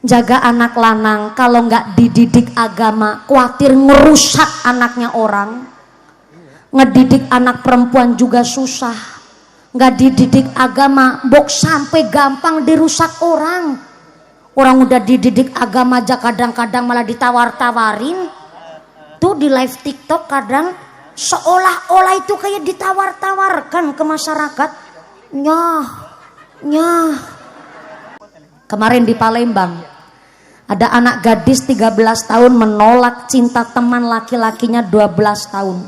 jaga anak lanang, kalau nggak dididik agama khawatir ngerusak anaknya orang. Ngedidik anak perempuan juga susah, nggak dididik agama bok sampai gampang dirusak orang. Orang udah dididik agama aja kadang-kadang malah ditawar-tawarin tuh di live TikTok, kadang seolah-olah itu kayak ditawar-tawarkan ke masyarakat. Nyah kemarin di Palembang ada anak gadis 13 tahun menolak cinta teman laki-lakinya 12 tahun,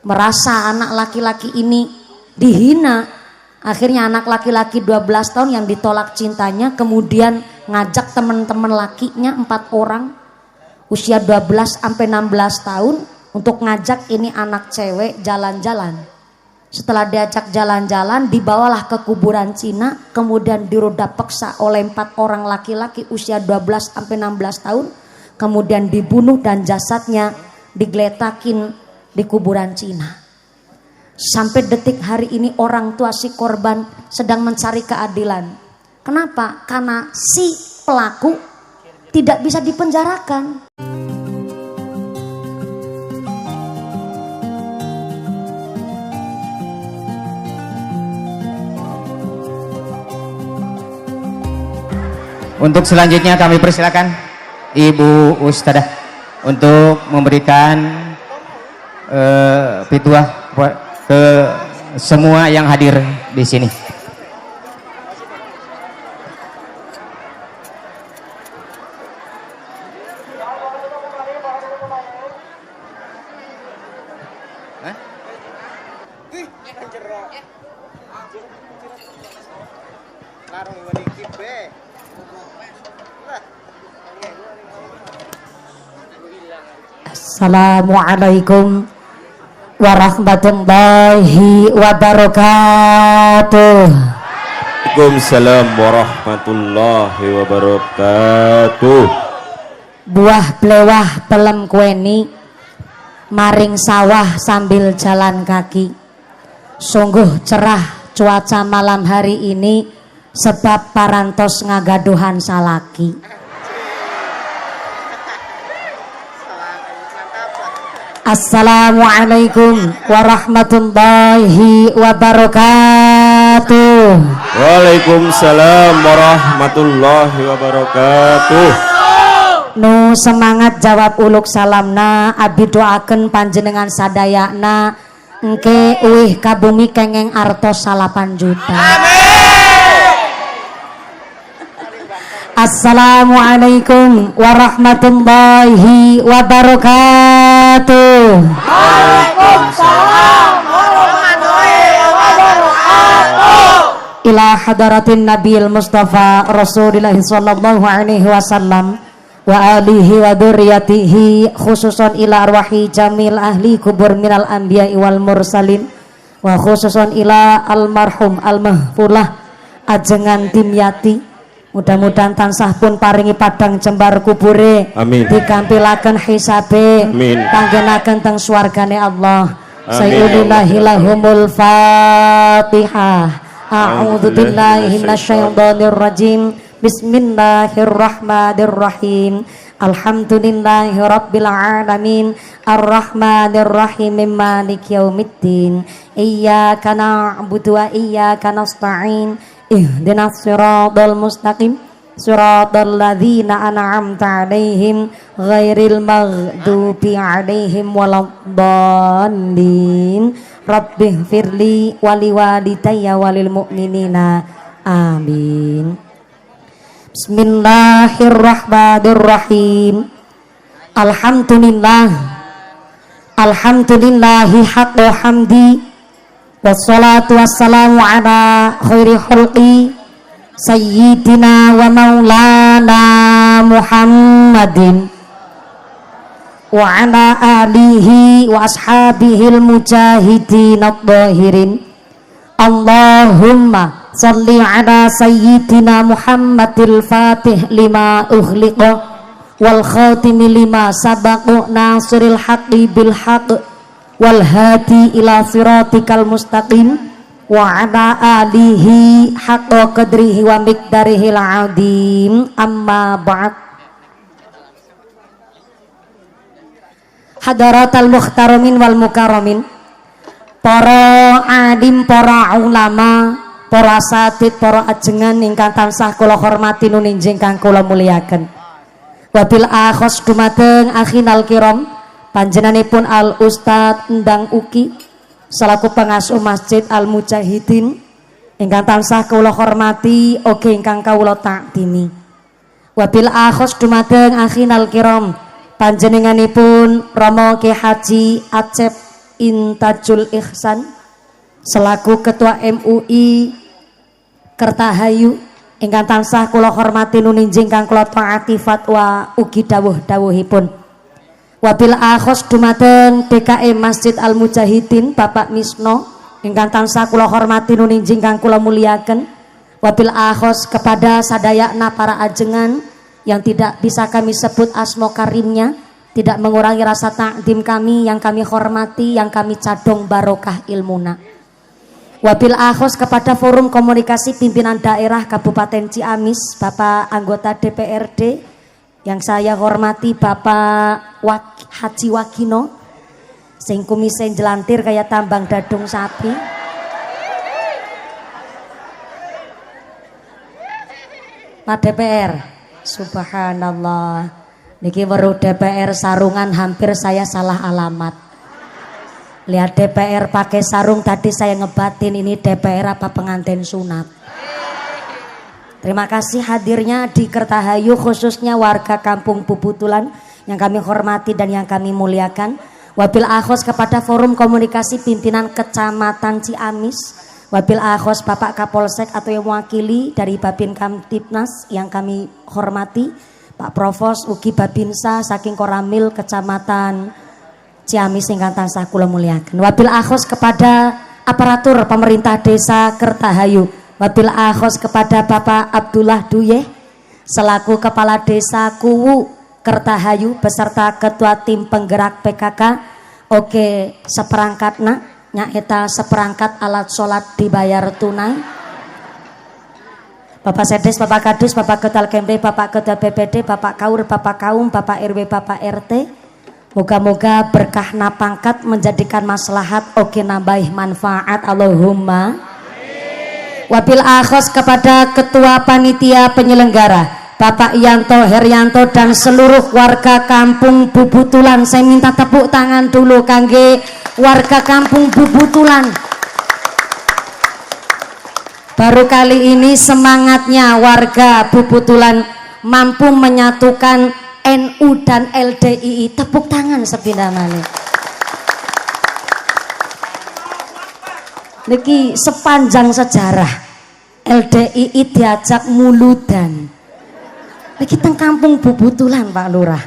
merasa anak laki-laki ini dihina. Akhirnya anak laki-laki 12 tahun yang ditolak cintanya kemudian ngajak teman-teman lakinya 4 orang usia 12 sampai 16 tahun untuk ngajak ini anak cewek jalan-jalan. Setelah diajak jalan-jalan dibawalah ke kuburan Cina, kemudian diroda paksa oleh 4 orang laki-laki usia 12 sampai 16 tahun, kemudian dibunuh dan jasadnya digeletakin di kuburan Cina. Sampai detik hari ini orang tua si korban sedang mencari keadilan. Kenapa? Karena si pelaku tidak bisa dipenjarakan. Untuk selanjutnya kami persilakan Ibu Ustadzah untuk memberikan pituah ke semua yang hadir di sini. Assalamualaikum warahmatullahi wabarakatuh. Waalaikumsalam warahmatullahi wabarakatuh. Buah blewah pelem kueni maring sawah sambil jalan kaki. Sungguh cerah cuaca malam hari ini sebab parantos ngagaduhan salaki. Assalamualaikum warahmatullahi wabarakatuh. Waalaikumsalam warahmatullahi wabarakatuh. Nu semangat jawab uluk salamna, abi doaken panjenengan sadayana engke uih kabumi kengeng artos 8 juta. Assalamualaikum warahmatullahi wabarakatuh. Waalaikumsalam warahmatullahi wabarakatuh. Ila hadaratin Nabil Mustafa Rasulullah sallallahu alaihi wasallam wa alihi wa dzurriyyatihi, khususon ila arwahi jamil ahli kubur minal anbiya'i wal mursalin, wa khususon ila almarhum almahfulah ajengan Dimyati. Mudah-mudahan tansah pun paringi padang jembar kubure, amin, dikampilaken hisabe, amin, panggenaken teng swargane Allah. Sayyidinahi lahumul Fatihah. A'udzu billahi minasyaitonir rajim. Bismillahirrahmanirrahim. Alhamdulillahi rabbil alamin. Arrahmanirrahim. Maliki yaumiddin. Iyyaka na'budu wa iyyaka nasta'in. Ihdinas siratal mustaqim. Siratal ladzina an'amta 'alaihim ghairil maghdubi 'alaihim waladdallin. Rabbighfirli wali walidayya walil mu'minina. Amin. Bismillahirrahmanirrahim. Alhamdulillah. Alhamdulillahi haqqo hamdi. Wassalatu wassalamu ala khairi khulqi sayyidina wa maulana Muhammadin wa ala alihi wa ashabihil mujahidin adh-dhahirin. Allahumma salli ala sayyidina Muhammadil fatih lima ughliqa wal khatimi lima sabaqa nasiril haqqi bil haqq wal hadi ila siratikal mustaqim wa ala alihi haqqa qadrihi wa miqdarihil azim. Amma ba'd. Hadaratal muhtaramin wal mukarramin, para alim, para ulama, para asatid, para ajengan ingkang tansah kula hormati nuninjing kang kula muliaken. Wabil akhos dumateng akhinal kiram, panjenenganipun Al Ustad Endang Uki selaku pengasuh Masjid Al Mujahidin ingkang tansah kula hormati ugi ingkang kawula takdimi. Wabil akhos dumateng akhinal kiram, panjenenganipun Romo Ki Haji Acep Intajul Ihsan selaku Ketua MUI Kertahayu ingkang tansah kula hormati nuninjing kang kula taati fatwa ugi dawuh-dawuhipun. Wabil akhos dumateng DKM Masjid Al Mujahidin Bapak Misno ingkang tansah kula hormati nuninjing kang kula muliaken. Wabil akhos kepada sadayakna para ajengan yang tidak bisa kami sebut asmo karimnya, tidak mengurangi rasa takdim kami yang kami hormati, yang kami cadong barokah ilmuna. Wabil akhos kepada forum komunikasi pimpinan daerah Kabupaten Ciamis, Bapak anggota DPRD yang saya hormati, Bapak Haji Wakino sing kumise jelantir kayak tambang dadung sapi. Pak DPR, subhanallah, niki weruh DPR sarungan hampir saya salah alamat. Lihat DPR pakai sarung tadi saya ngebatin ini DPR apa pengantin sunat. Terima kasih hadirnya di Kertahayu, khususnya warga Kampung Bubutulan yang kami hormati dan yang kami muliakan. Wabil akhos kepada forum komunikasi pimpinan Kecamatan Ciamis, wabil akhos Bapak Kapolsek atau yang mewakili dari Babin Kamtibnas yang kami hormati, Pak Provos ugi Babinsa saking Koramil Kecamatan Ciamis ingkang tansah kula muliaken. Wabil akhos kepada aparatur pemerintah desa Kertahayu, wabil akhos kepada Bapak Abdullah Duyeh selaku Kepala Desa Kuwu Kertahayu beserta Ketua Tim Penggerak PKK. Oke, seperangkatna nyaeta seperangkat alat sholat dibayar tunai. Bapak Sedes, Bapak Kadis, Bapak Ketua Kemde, Bapak Ketua BPD, Bapak Kaur, Bapak Kaum, Bapak RW, Bapak RT. Moga-moga berkah napangkat menjadikan maslahat oke nambah manfaat, Allahumma. Wabil akhos kepada Ketua Panitia Penyelenggara Bapak Yanto Herianto dan seluruh warga Kampung Bubutulan. Saya minta tepuk tangan dulu kangge warga Kampung Bubutulan. Baru kali ini semangatnya warga Bubutulan mampu menyatukan NU dan LDII. Tepuk tangan sepindah malih. Niki sepanjang sejarah LDII diajak muludan. Niki teng Kampung Bubutulan Pak Lurah.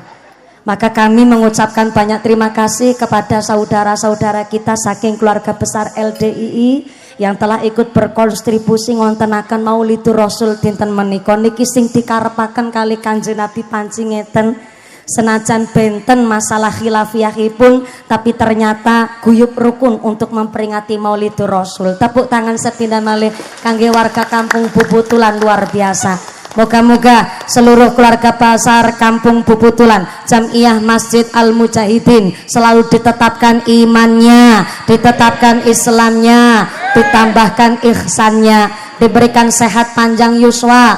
Maka kami mengucapkan banyak terima kasih kepada saudara-saudara kita saking keluarga besar LDII yang telah ikut berkontribusi ngontenaken Maulidur Rasul dinten menika. Niki sing dikarepaken kali Kanjeng Nabi panci ngeten, senajan benten masalah khilafiyahipun tapi ternyata guyub rukun untuk memperingati Maulidur Rasul. Tepuk tangan sepindah malih kangge warga Kampung Bubutulan, luar biasa. Moga-moga seluruh keluarga besar Kampung Bubutulan Jam'iyah Masjid Al Mujahidin selalu ditetapkan imannya, ditetapkan Islamnya, ditambahkan ihsannya, diberikan sehat panjang yuswa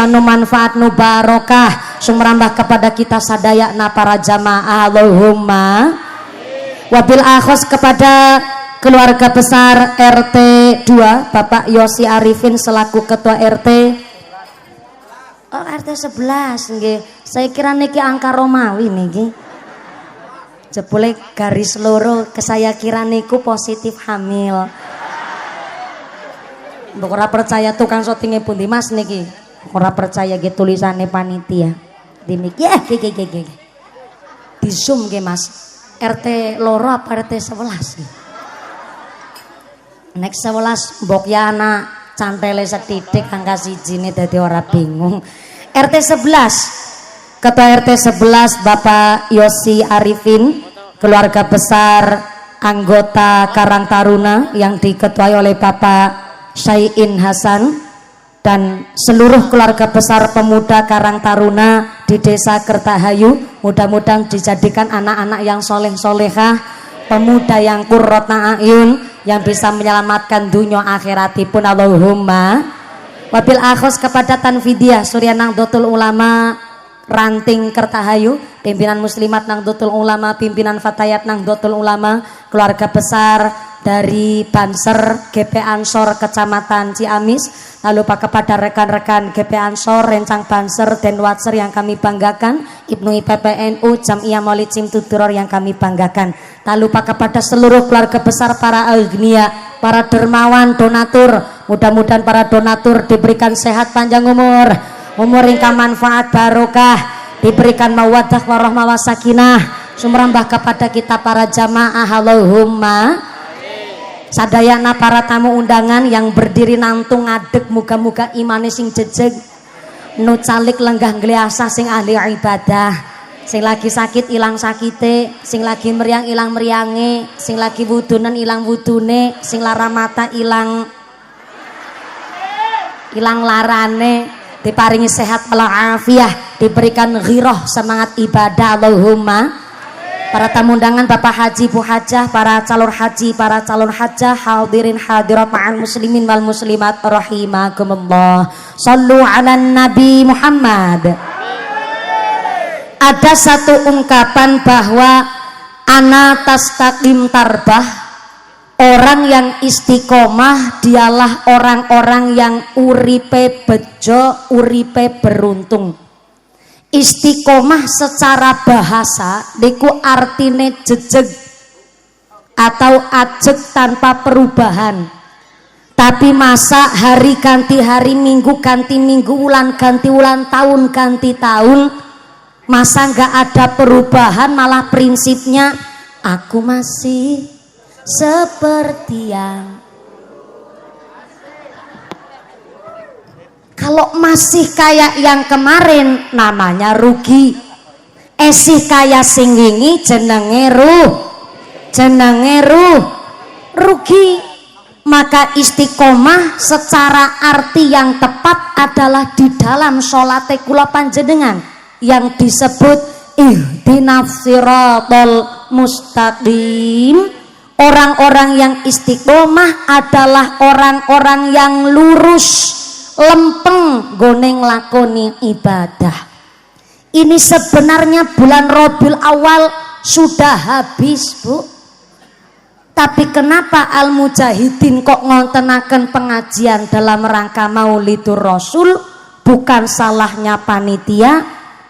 nu manfaat nu barokah, sumrambah kepada kita sadayakna para jamaah, Allahumma. Wabil akhos kepada keluarga besar RT 2 Bapak Yosi Arifin selaku Ketua RT. Oh, RT 11 nggih. Saya kira niki angka Romawi niki. Jebule garis loro ke saya kira niku positif hamil. Mbok ora percaya tukang syutinge pundi Mas niki. Ora percaya nggih tulisane panitia. Di niki nggih. Di Zoom nggih Mas. RT loro apa RT 11? Nek 11 mbok ya anak cantele setitik angka sijine dadi ora bingung. RT 11 Ketua RT 11 Bapak Yosi Arifin, keluarga besar anggota Karang Taruna yang diketuai oleh Bapak Syai'in Hasan dan seluruh keluarga besar pemuda Karang Taruna di Desa Kertahayu, mudah-mudahan dijadikan anak-anak yang soleh-solehah, pemuda yang qurrata a'yun, yang bisa menyelamatkan dunia akhiratipun, Allahumma. Wabil akhos kepada Tanfidiyah Surya Nahdlatul Ulama Ranting Kertahayu, pimpinan Muslimat Nahdlatul Ulama, pimpinan Fatayat Nahdlatul Ulama, keluarga besar dari Banser GP Ansor Kecamatan Ciamis, lalu kepada rekan-rekan GP Ansor Rencang Banser dan Watser yang kami banggakan, Ibnu IPPNU Jam'iyah Maulid Simtuduror yang kami banggakan, tak lupa kepada seluruh keluarga besar para agnia, para dermawan, donatur, mudah-mudahan para donatur diberikan sehat panjang umur ingkang manfaat barokah, diberikan mawaddah warahmah wasakinah, sumrambah kepada kita para jamaah, Allahumma. Sadayana para tamu undangan yang berdiri nantung ngadeg, muga-muga imane sing jejeg, nu calik lenggah gliasa sing ahli ibadah, sing lagi sakit ilang sakite, sing lagi meriang ilang meriange, sing lagi wudunen ilang wudune, sing lara mata ilang larane, diparingi sehat walafiah, diberikan ghirah semangat ibadah, Allahumma. Para tamu undangan, Bapak Haji, Bu Hajah, para calon haji, para calon hajah, hadirin hadirat ma'al muslimin wal muslimat rahimakumullah. Sallu ala Nabi Muhammad. Ada satu ungkapan bahwa ana tastaqim tarbah, orang yang istiqomah dialah orang-orang yang uripe bejo, uripe beruntung. Istiqomah secara bahasa niku artine jejeg atau ajeg tanpa perubahan. Tapi masa hari ganti hari, minggu ganti minggu, wulan ganti wulan, tahun ganti tahun, masa nggak ada perubahan, malah prinsipnya aku masih seperti yang. Kalau masih kayak yang kemarin namanya rugi. Esih kayak sing wingi jenenge rugi. Maka istiqomah secara arti yang tepat adalah di dalam sholat kula panjenengan yang disebut ihdinas siratal mustaqim. Orang-orang yang istiqomah adalah orang-orang yang lurus, lempeng goneng lakoni ibadah. Ini sebenarnya bulan Rabiul Awal sudah habis, Bu. Tapi kenapa Al Mujahidin kok ngontenaken pengajian dalam rangka Maulidur Rasul? Bukan salahnya panitia,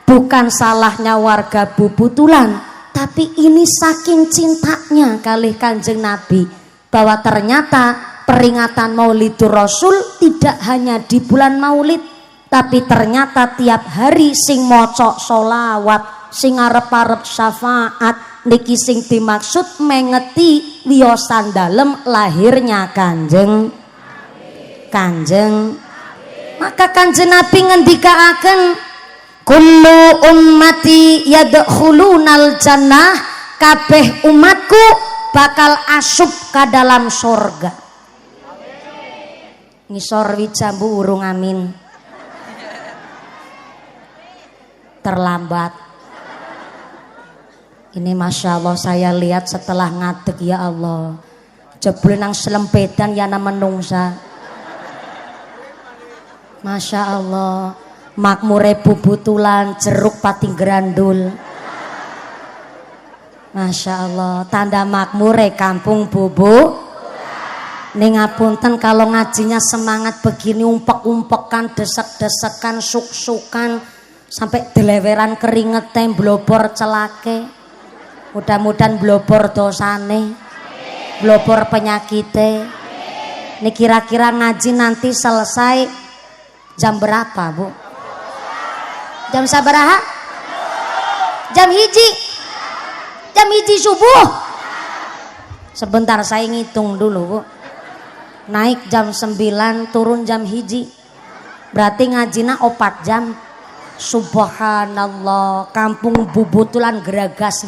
bukan salahnya warga Bubutulan, tapi ini saking cintanya kalih Kanjeng Nabi, bahwa ternyata peringatan Maulidur Rasul tidak hanya di bulan Maulid, tapi ternyata tiap hari sing maca sholawat, sing arep-arep syafaat, niki sing dimaksud mengeti wiyosan dalem lahirnya Kanjeng. Maka Kanjeng Nabi ngendikaaken kullu ummati yadkhulunal jannah, kabeh umatku bakal asup ke dalam surga. Ngisor wijambu urung amin, terlambat. Ini Masya Allah saya lihat setelah ngadeg, ya Allah, jebul nang selempedan ya na menungsa. Masya Allah, makmure Bubutulan jeruk pati grandul. Masya Allah, tanda makmure kampung Bubu. Ning ngapunten kalau ngajinya semangat begini, umpek-umpekan, desek-desekan, suk-sukan, sampai deleweran keringetan, blobor celake. Mudah-mudahan blobor dosane, blobor penyakite. Ini kira-kira ngaji nanti selesai jam berapa, Bu? Jam sabaraha? Jam hiji subuh. Sebentar saya ngitung dulu, Bu. Naik jam 9, turun jam hiji, berarti ngajina 4 jam. Subhanallah, kampung Bubutulan geragas.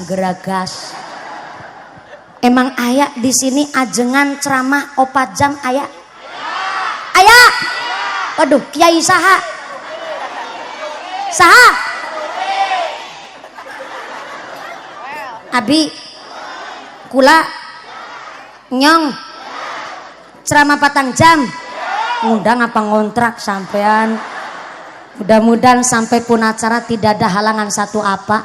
Emang ayah di sini ajengan ceramah 4 jam ayah? Ayah. Waduh, kiai saha? Saha? Abi kula nyong ceramah 4 jam. Ngundang apa ngontrak sampean? Mudah-mudahan sampai pun acara tidak ada halangan satu apa.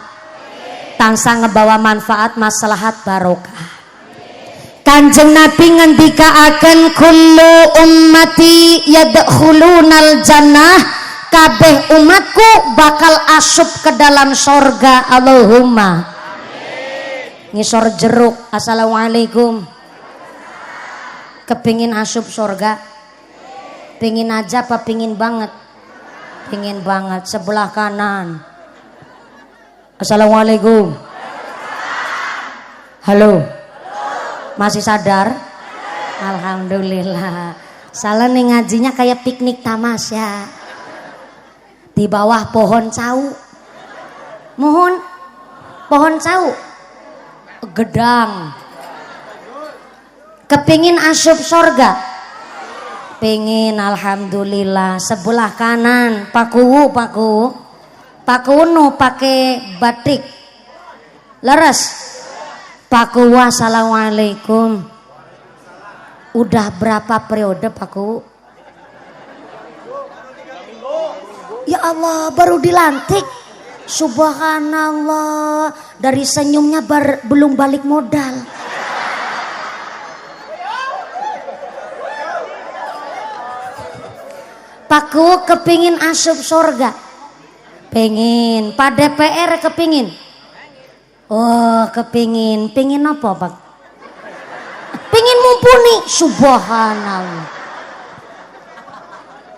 Tansah ngebawa manfaat maslahat barokah. Kanjeng Nabi ngendikaaken kullu ummati yadkhulunal jannah, kabeh umatku bakal asup ke dalam sorga. Allahumma ngisor jeruk. Assalamualaikum. Kepingin asup sorga? Pingin aja apa pingin banget? Pingin banget. Sebelah kanan. Assalamualaikum. Halo. Masih sadar? Alhamdulillah. Salah nih ngajinya kayak piknik tamasya di bawah pohon cau. Mohon pohon cau gedang. Kepingin asup sorga? Pingin. Alhamdulillah. Sebelah kanan pakuwu nu pakai batik leres. Pakuwu. Assalamualaikum. Udah berapa periode Pakuwu? Ya Allah, baru dilantik. Subhanallah. Dari senyumnya belum balik modal. Pakuwu kepingin asup sorga? Pengen. Pak DPR kepingin? Oh, kepingin. Pingin apa Pak? Pingin mumpuni. Subhanallah.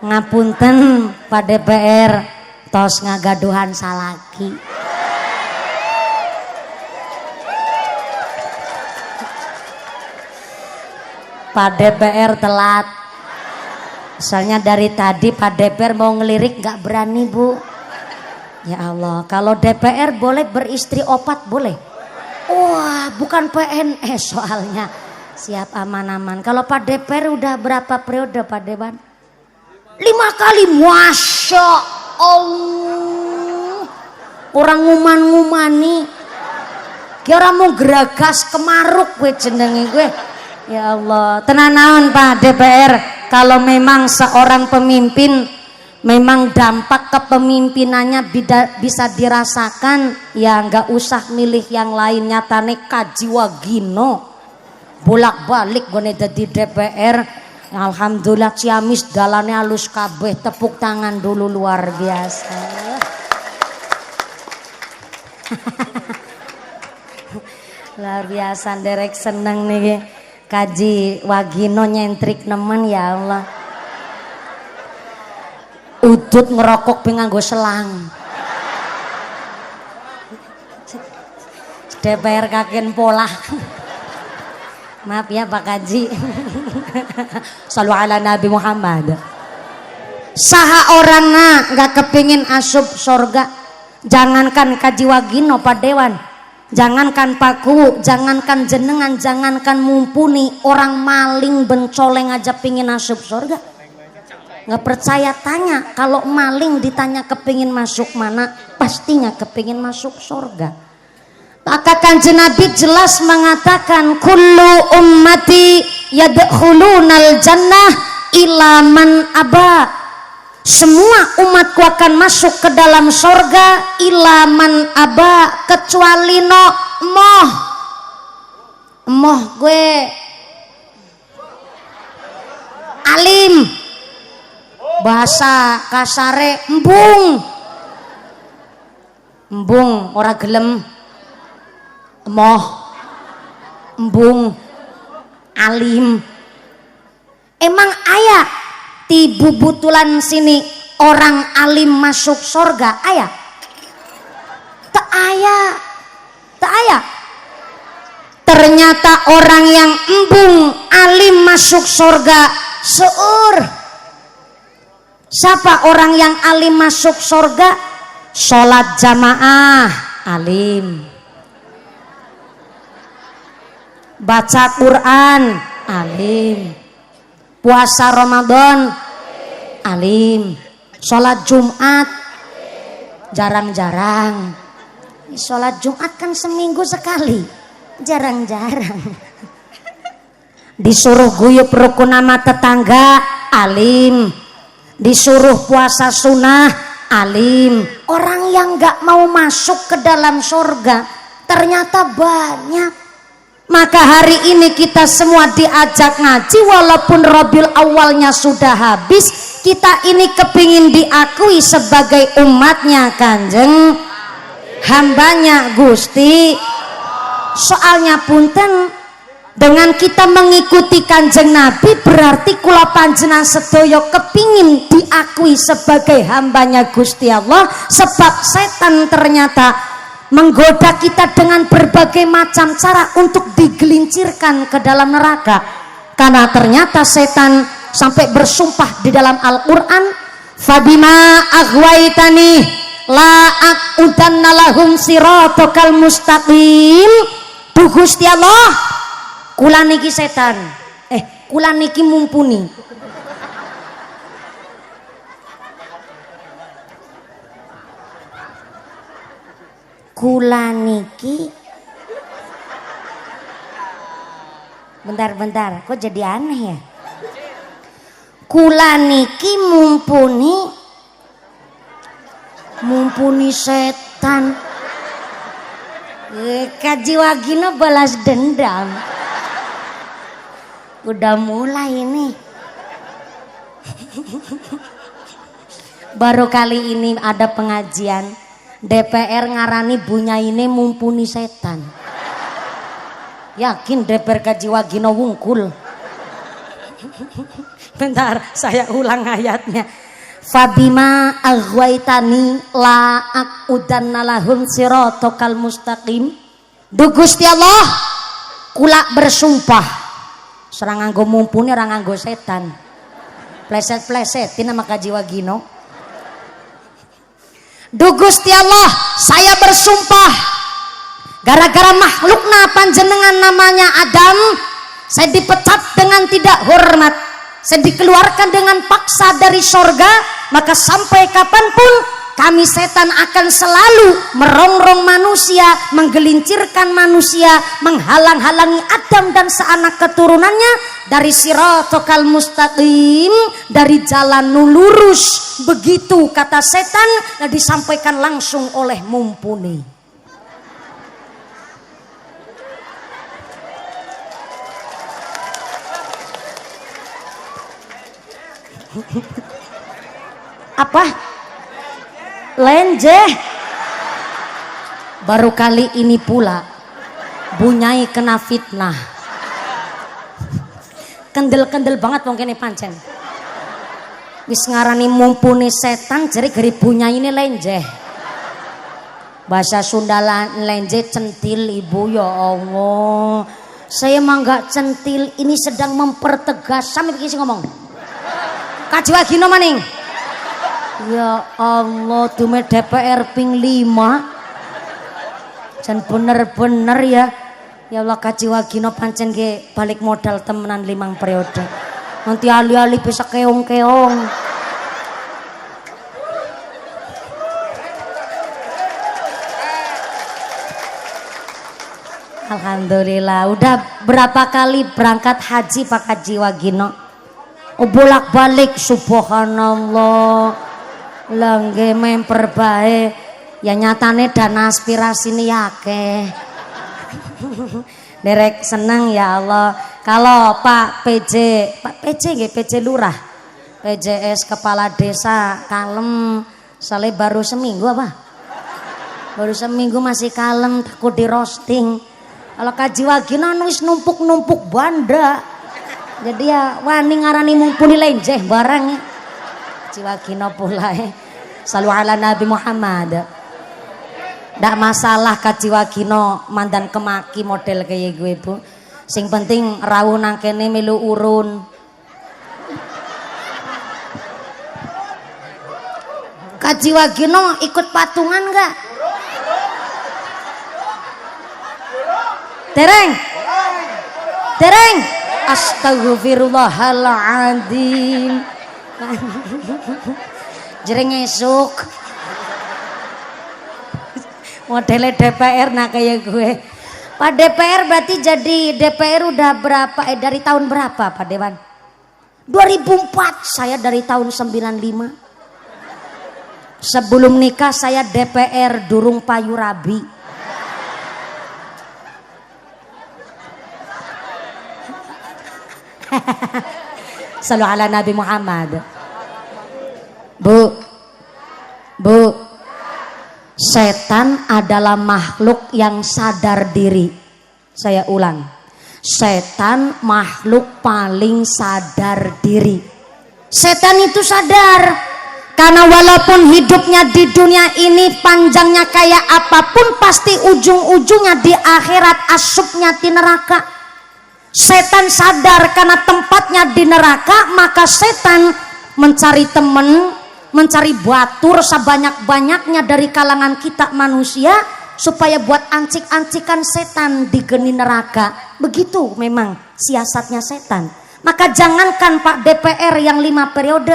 Ngapunten Pak DPR, tos ngagaduhan salaki. Pak DPR telat. Soalnya dari tadi Pak DPR mau ngelirik gak berani Bu. Ya Allah, kalau DPR boleh beristri 4 boleh? Wah, bukan PNS soalnya. Siap aman-aman. Kalau Pak DPR udah berapa periode Pak Dewan? 5 kali. Masya Allah. Orang nguman-ngumani. Kira mau geragas kemaruk gue jenengi gue. Ya Allah, tenan-naon Pak DPR. Kalau memang seorang pemimpin, memang dampak kepemimpinannya bisa dirasakan, ya nggak usah milih yang lainnya. Tane kaji wagino bolak-balik gue jadi DPR. Alhamdulillah Ciamis dalane halus kabeh. Tepuk tangan dulu, luar biasa. Luar biasa, derek seneng nih kaji wagino nyentrik nemen. Ya Allah, udut ngerokok nganggo selang. DPR kaken pola. Maaf ya Pak Kaji. Shallu ala Nabi Muhammad. Saha orangna nggak kepingin asup sorga? Jangankan kaji wagino Pak Dewan, jangankan Paku, jangankan jenengan, jangankan mumpuni, orang maling bencoleng aja pingin asup sorga. Nggak percaya tanya, kalau maling ditanya kepingin masuk mana, pastinya kepingin masuk sorga. Maka Kanjeng Nabi jelas mengatakan kullu ummati yadkhulunal jannah illa man aba. Semua umatku akan masuk ke dalam sorga illa man aba, kecuali no moh gue alim, bahasa kasare embung ora gelem. Moh embung alim. Emang ayah ti bubutulan sini orang alim masuk sorga ayah? Tak ayah. Ternyata orang yang embung alim masuk sorga seur. Siapa orang yang alim masuk sorga? Sholat jamaah alim, baca Quran alim, puasa Ramadan alim, sholat Jumat jarang-jarang. Sholat Jumat kan seminggu sekali, jarang-jarang. Disuruh guyup rukun sama tetangga alim, disuruh puasa sunnah alim. Orang yang gak mau masuk ke dalam surga ternyata banyak. Maka hari ini kita semua diajak ngaji, walaupun Rabiul Awalnya sudah habis, kita ini kepingin diakui sebagai umatnya Kanjeng, hambanya Gusti. Soalnya punten, dengan kita mengikuti Kanjeng Nabi berarti kula panjenengan sedaya kepingin diakui sebagai hambanya Gusti Allah. Sebab setan ternyata menggoda kita dengan berbagai macam cara untuk digelincirkan ke dalam neraka. Karena ternyata setan sampai bersumpah di dalam Al-Quran, fabima aghwaitani la aqudanna lahum siratal mustaqim. Duh Gusti Allah, kula niki setan, kula niki mumpuni. Kula niki, bentar, kok jadi aneh ya? Kula niki mumpuni setan. Kaji Wagino balas dendam. Udah mulai ini. Baru kali ini ada pengajian DPR ngarani bunya ini mumpuni setan. Yakin DPR Kaji Wagino wungkul. Bentar, saya ulang ayatnya. Fabima aghwaitani la aqudanna lahum siratal mustaqim. Duh Gusti Allah, kula bersumpah serang nganggo mumpuni orang nganggo setan. Pleset-plesetin nama Kaji Wagino. Duh Gusti Allah, saya bersumpah gara-gara makhlukna panjenengan namanya Adam, saya dipecat dengan tidak hormat, saya dikeluarkan dengan paksa dari sorga. Maka sampai kapanpun kami setan akan selalu merongrong manusia, menggelincirkan manusia, menghalang-halangi Adam dan seanak keturunannya dari siratal mustaqim, dari jalan lurus. Begitu kata setan, yang disampaikan langsung oleh mumpuni. Apa? Lenje. Baru kali ini pula bunyai kena fitnah. Kendel-kendel banget mungkin pancen. Wis ngarani mumpuni setan jadi geri bunyai ini lenje. Bahasa Sunda lenje centil ibu, ya Allah. Saya mah nggak centil, ini sedang mempertegas. Sampai begini ngomong. Kaji Wagino maning. Ya Allah, tume DPR ping 5. Jan bener-bener ya. Ya Allah, Kaji Wagino pancen ge balik modal temenan 5 periode. Nanti ali-ali bisa keong-keong. Alhamdulillah, udah berapa kali berangkat haji Pak Kaji Wagino? Bolak-balik, subhanallah. Langge memper bae ya, nyatane dana aspirasi ini akeh. Derek seneng ya Allah. Kalau Pak PJ Lurah, PJS Kepala Desa kalem, soalnya baru seminggu apa? Baru seminggu masih kalem, takut di roasting. Kalau Kaji Wagino wis numpuk-numpuk banda, jadi ya wani ngarani mumpuni lenjeh barang. Kaji Wagino pula Salu ala Nabi Muhammad. Ndak masalah Kaji Wagino mandan kemaki model kayak gue bu. Sing penting rawuh nang kene melu urun. Kaji Wagino ikut patungan enggak? Tereng. Dereng. Astagfirullahaladzim. Jering esuk. Modelnya DPR nah kayak gue. Pak DPR berarti jadi DPR udah berapa? Dari tahun berapa Pak Dewan? 2004, saya dari tahun 95. Sebelum nikah saya DPR Durung Payu Rabi. Sallu ala Nabi Muhammad. Bu, setan adalah makhluk yang sadar diri. Saya ulang, setan makhluk paling sadar diri. Setan itu sadar. Karena walaupun hidupnya di dunia ini panjangnya kayak apapun, pasti ujung-ujungnya di akhirat asupnya di neraka. Setan sadar karena tempatnya di neraka, maka setan mencari teman, mencari batur sebanyak-banyaknya dari kalangan kita manusia, supaya buat ancik-ancikan setan di geni neraka. Begitu memang siasatnya setan. Maka jangankan Pak DPR yang 5 periode,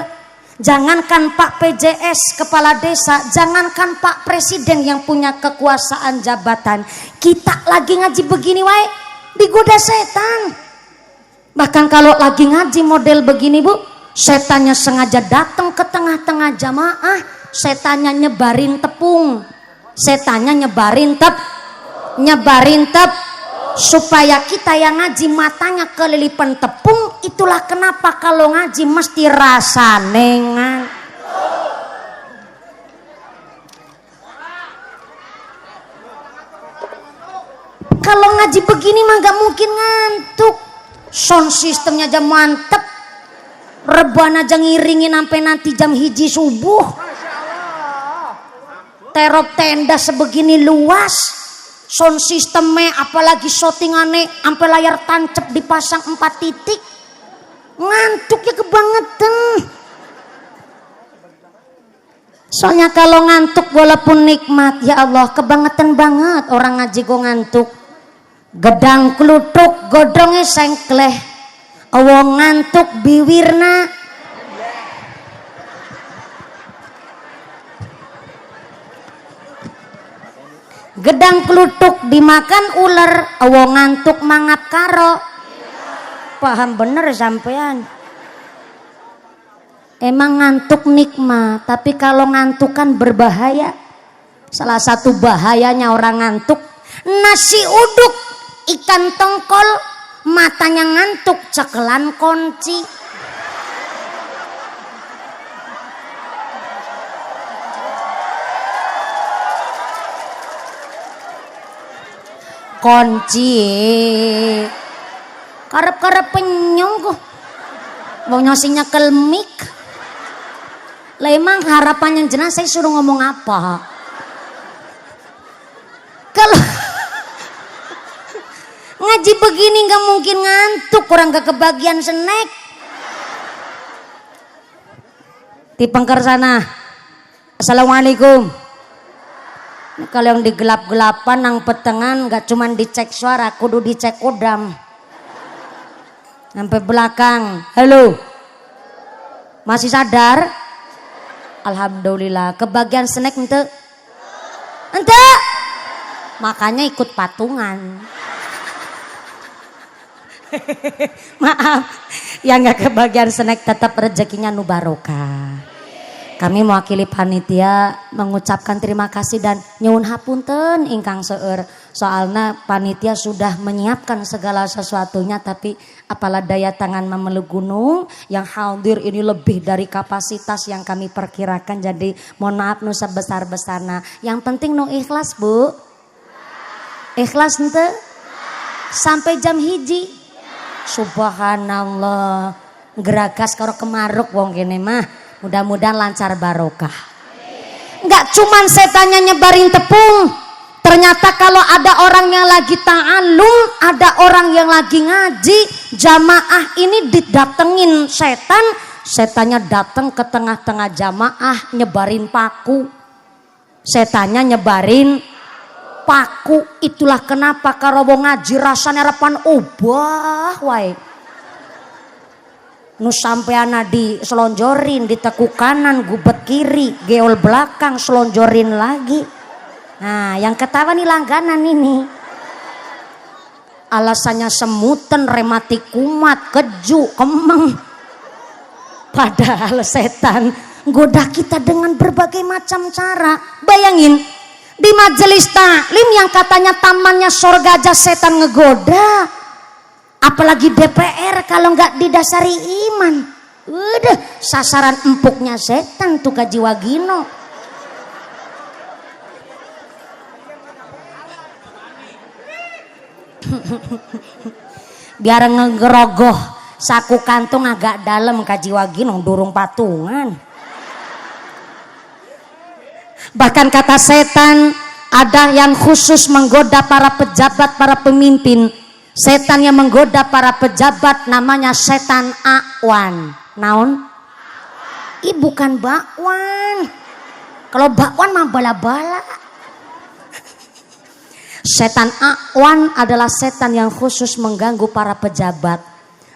jangankan Pak PJS kepala desa, jangankan Pak Presiden yang punya kekuasaan jabatan, kita lagi ngaji begini wae digoda setan. Bahkan kalau lagi ngaji model begini Bu, setannya sengaja datang ke tengah-tengah jamaah, setannya nyebarin tepung, setannya nyebarin tep supaya kita yang ngaji matanya kelilipan tepung. Itulah kenapa kalau ngaji mesti rasa nengan. Kalau ngaji begini mah gak mungkin ngantuk. Sound systemnya aja mantep, reban aja ngiringin sampai nanti jam 1 subuh. Terop tenda sebegini luas, sound sistemnya apalagi shootingannya sampai layar tancap dipasang 4 titik. Ngantuknya kebangetan. Soalnya kalau ngantuk walaupun nikmat, ya Allah kebangetan banget orang ngaji gue ngantuk. Gedang klutuk godongnya sengkleh, awong ngantuk biwirna. Gedang klutuk dimakan ular, awong ngantuk mangap karo. Paham bener sampean? Emang ngantuk nikmat, tapi kalau ngantuk kan berbahaya. Salah satu bahayanya orang ngantuk, nasi uduk, ikan tongkol, matanya ngantuk, cekelan kunci. Kunci karep-karep penyong kok mau nyosinya kelmik. Lah emang harapannya jenah saya suruh ngomong apa? Kalau ngaji begini gak mungkin ngantuk, orang gak kebagian snack. Di pengker sana. Assalamualaikum. Kalau yang digelap-gelapan nang petengan gak cuman dicek suara, kudu dicek kodam. Sampai belakang. Halo. Masih sadar? Alhamdulillah. Kebagian snack ente? Ente? Makanya ikut patungan. Maaf, yang gak kebagian snack tetap rezekinya nu barokah. Kami mewakili panitia mengucapkan terima kasih dan nyuwun hapunten ingkang seueur. Soalnya panitia sudah menyiapkan segala sesuatunya, tapi apalah daya tangan memeluk gunung, yang hadir ini lebih dari kapasitas yang kami perkirakan. Jadi mohon maaf nu sebesar-besarna. Yang penting nu ikhlas Bu. Ikhlas ente? Sampai jam 1. Subhanallah. Geragas karo kemaruk wong kene mah. Mudah-mudahan lancar barokah. Enggak cuman setannya nyebarin tepung. Ternyata kalau ada orang yang lagi ta'alum, ada orang yang lagi ngaji, jamaah ini didatengin setan. Setannya datang ke tengah-tengah jamaah nyebarin paku. Setannya nyebarin paku. Itulah kenapa karo wong ngaji rasane repan obah wae. Nu sampeana di selonjorin, ditekuk kanan, gubet kiri, geol belakang, selonjorin lagi. Nah, yang ketawa nih langganan ini. Alasannya semutan, rematik kumat, keju, kemeng. Padahal setan goda kita dengan berbagai macam cara. Bayangin, di majelis taklim yang katanya tamannya sorga aja setan ngegoda. Apalagi DPR kalau nggak didasari iman. Udah sasaran empuknya setan tuh Kaji Wagino. Biar ngegerogoh saku kantung agak dalam Kaji Wagino durung patungan. Bahkan kata setan ada yang khusus menggoda para pejabat, para pemimpin. Setan yang menggoda para pejabat namanya setan Akwan. Naon? Ih bukan bakwan. Kalau bakwan mah bala-bala. Setan Akwan adalah setan yang khusus mengganggu para pejabat.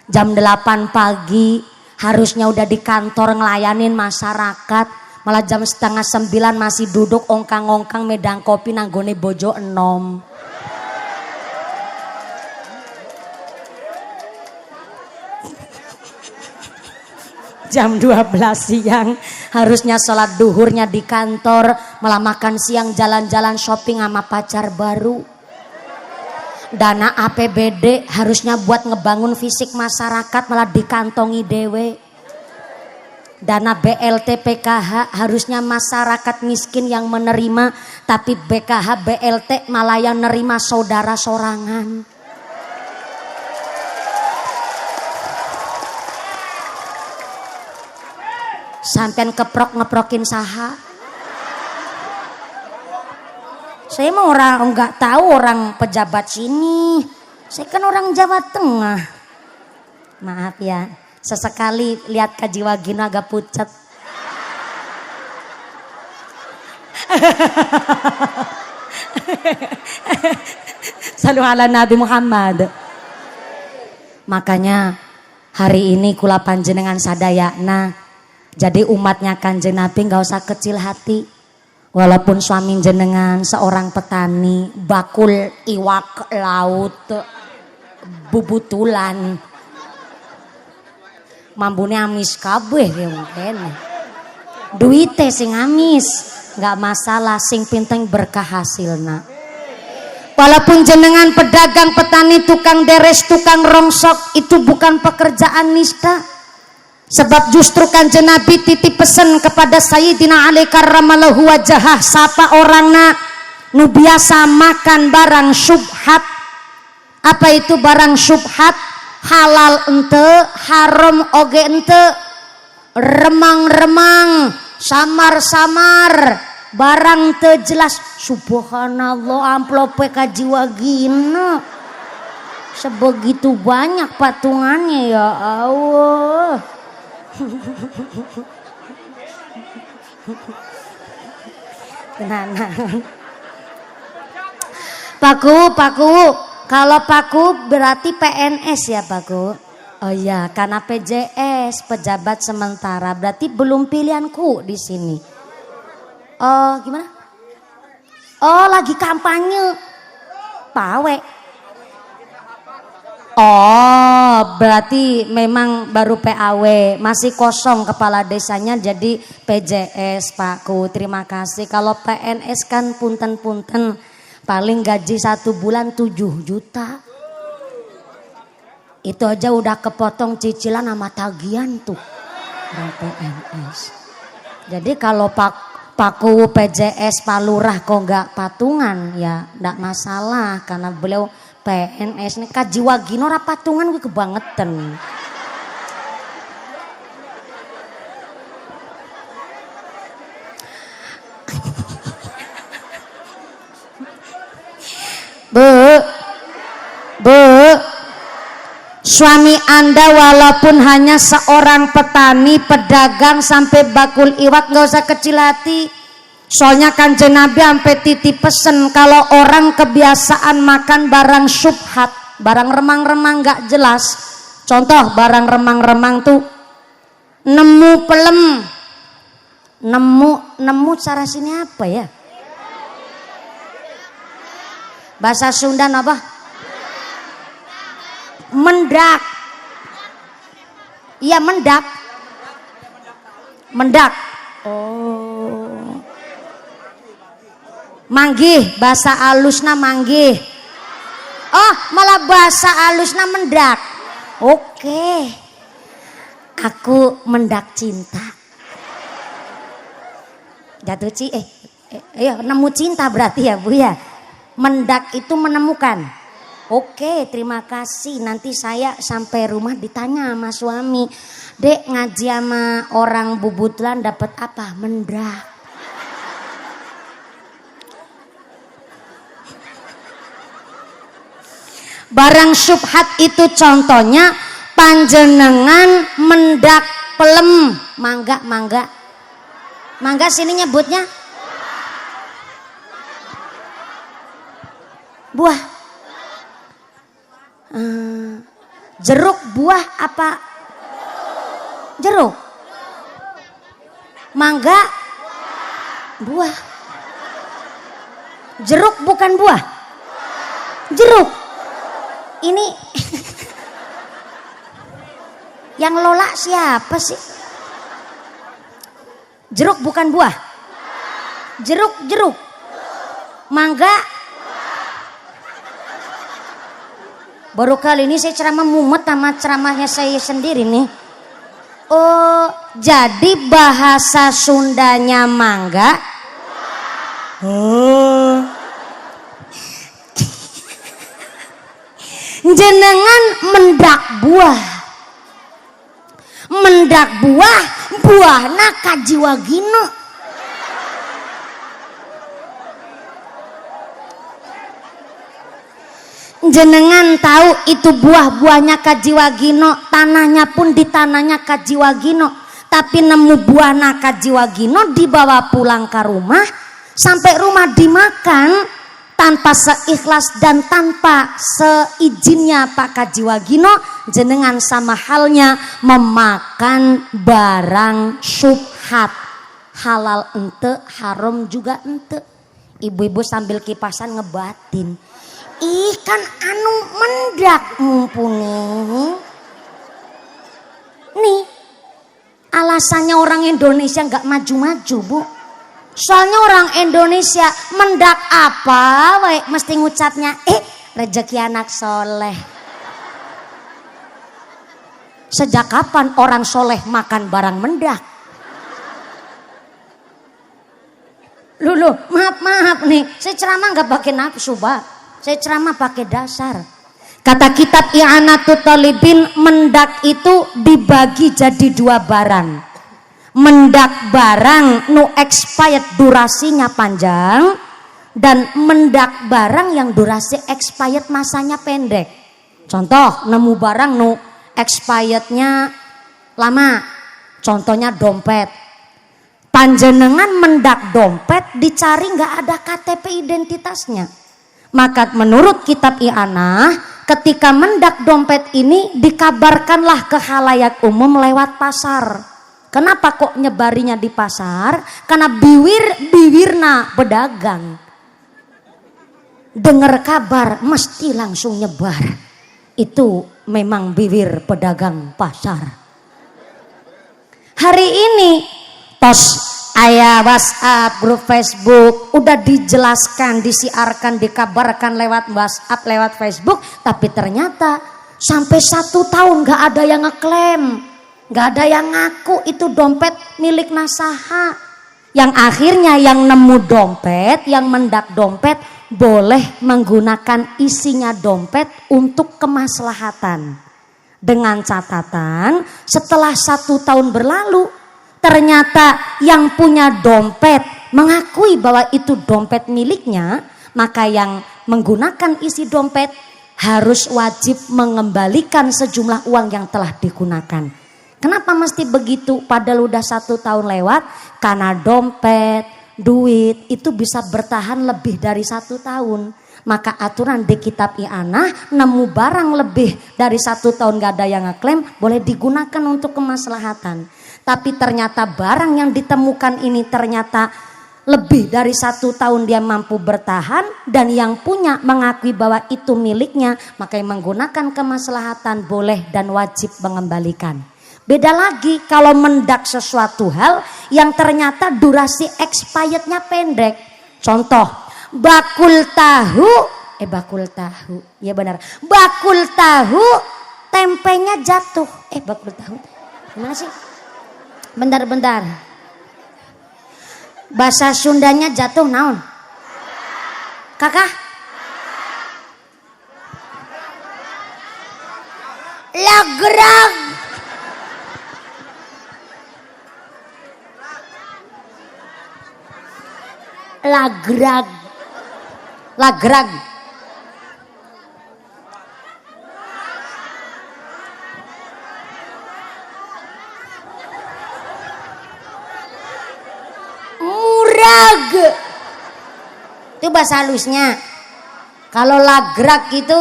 Jam 8 pagi harusnya udah di kantor ngelayanin masyarakat. Malah jam 8:30 masih duduk ongkang-ongkang medang kopi nanggone bojo enom. Jam 12 siang harusnya sholat duhurnya di kantor, malah makan siang jalan-jalan shopping sama pacar baru. Dana APBD harusnya buat ngebangun fisik masyarakat malah dikantongi dewe. Dana BLT PKH harusnya masyarakat miskin yang menerima, tapi BKH BLT malah yang nerima saudara sorangan. Sampean ngeprokin saha. Saya mah orang nggak tahu orang pejabat sini. Saya kan orang Jawa Tengah. Maaf ya, sesekali lihat Kaji Wagino agak pucat. Salu ala Nabi Muhammad. Makanya hari ini kula panjenengan sadayana. Jadi umatnya Kanjeng Nabi gak usah kecil hati. Walaupun suami jenengan seorang petani, bakul iwak laut, bubutulan. Mambune amis kabeh ya mungkin. Duite sing amis, gak masalah, sing penting berkah hasilna. Walaupun jenengan pedagang, petani, tukang deres, tukang rongsok, itu bukan pekerjaan nista. Sebab justru Kanjeng Nabi titip pesan kepada Sayyidina Ali karramallahu wajhah, sapa orangna nu biasa makan barang syubhat. Apa itu barang syubhat? Halal ente, haram oge ente, remang-remang, samar-samar, barang teu jelas. Subhanallah, amplope Kaji Wagino sebegitu banyak patungannya ya Allah. Paku, kalau paku berarti PNS ya Paku. Oh iya, karena PJS pejabat sementara, berarti belum pilihanku di sini. Oh gimana? Oh lagi kampanye, pawe. Oh, berarti memang baru PAW, masih kosong kepala desanya jadi PJS Pakku. Terima kasih. Kalau PNS kan punten-punten, paling gaji 1 bulan 7 juta. Itu aja udah kepotong cicilan sama tagihan tuh. Orang PNS. Jadi kalau Pakku PJS Palurah kok nggak patungan ya nggak masalah karena beliau PNS nih. Kaji Wagino ora patungan gue kebangetan. Bu, suami Anda walaupun hanya seorang petani, pedagang sampai bakul iwak, gak usah kecil hati. Soalnya Kanjeng Nabi sampai titip pesen kalau orang kebiasaan makan barang syubhat, barang remang-remang gak jelas. Contoh barang remang-remang tuh nemu pelem. Nemu cara sini apa ya? Bahasa Sunda apa? Mendak. Iya mendak. Mendak. Oh. Manggih, bahasa alusna manggih. Oh, malah bahasa alusna mendak. Oke. Aku mendak cinta. Jatuh nemu cinta berarti ya Bu ya. Mendak itu menemukan. Oke, terima kasih. Nanti saya sampai rumah ditanya sama suami, Dek ngaji sama orang Bubutlan dapat apa? Mendak. Barang syubhat itu contohnya panjenengan mendak pelem, mangga sini nyebutnya buah. Jeruk buah apa? Jeruk. Mangga buah. Jeruk bukan buah. Jeruk. Ini yang lola siapa sih? Jeruk bukan buah. Jeruk. Mangga. Baru kali ini saya ceramah mumet sama ceramahnya saya sendiri nih. Oh, jadi bahasa Sundanya mangga. Oh. Jenengan mendak buah. Mendak buahna kajiwagino. Jenengan tahu itu buah-buahnya kajiwagino, tanahnya pun di tanahnya kajiwagino, tapi nemu buahna kajiwagino dibawa pulang ke rumah, sampai rumah dimakan tanpa seikhlas dan tanpa seizinnya Pak Kajiwagino. Jenengan sama halnya memakan barang syubhat, halal ente, haram juga ente. Ibu-ibu sambil kipasan ngebatin, ih kan anu mendak mumpuni. Nih alasannya orang Indonesia nggak maju-maju Bu. Soalnya orang Indonesia mendak apa mesti ngucapnya rezeki anak soleh. Sejak kapan orang soleh makan barang mendak? Lulu, maaf nih, saya ceramah nggak pakai nafsu, Pak. Saya ceramah pakai dasar. Kata kitab I'anatul Talibin, mendak itu dibagi jadi dua barang. Mendak barang nu expired durasinya panjang, dan mendak barang yang durasi expired masanya pendek. Contoh, nemu barang nu expirednya lama, contohnya dompet. Panjenengan mendak dompet, dicari nggak ada KTP identitasnya. Maka menurut kitab I'anah, ketika mendak dompet ini dikabarkanlah ke khalayak umum lewat pasar. Kenapa kok nyebarinya di pasar? Karena bibirna pedagang. Dengar kabar mesti langsung nyebar. Itu memang bibir pedagang pasar. Hari ini tos aya WhatsApp, grup Facebook, udah dijelaskan, disiarkan, dikabarkan lewat WhatsApp, lewat Facebook, tapi ternyata sampai 1 tahun gak ada yang ngeklaim. Gak ada yang ngaku itu dompet milik nasaha. Yang akhirnya yang nemu dompet, yang mendak dompet, boleh menggunakan isinya dompet untuk kemaslahatan. Dengan catatan setelah 1 tahun berlalu, ternyata yang punya dompet mengakui bahwa itu dompet miliknya, maka yang menggunakan isi dompet harus wajib mengembalikan sejumlah uang yang telah digunakan. Kenapa mesti begitu? Padahal udah 1 tahun lewat. Karena dompet duit itu bisa bertahan lebih dari 1 tahun. Maka aturan di kitab i'anah, nemu barang lebih dari 1 tahun gak ada yang ngeklaim, boleh digunakan untuk kemaslahatan. Tapi ternyata barang yang ditemukan ini ternyata lebih dari 1 tahun dia mampu bertahan, dan yang punya mengakui bahwa itu miliknya, maka yang menggunakan kemaslahatan boleh dan wajib mengembalikan. Beda lagi kalau mendak sesuatu hal yang ternyata durasi expirednya pendek. Contoh, bakul tahu, ya benar, bakul tahu tempenya jatuh. Bakul tahu gimana sih? Bentar. Bahasa Sundanya jatuh naon? Kakak? Lagrag. Lagrag. Murag. Itu bahasa halusnya. Kalau lagrag itu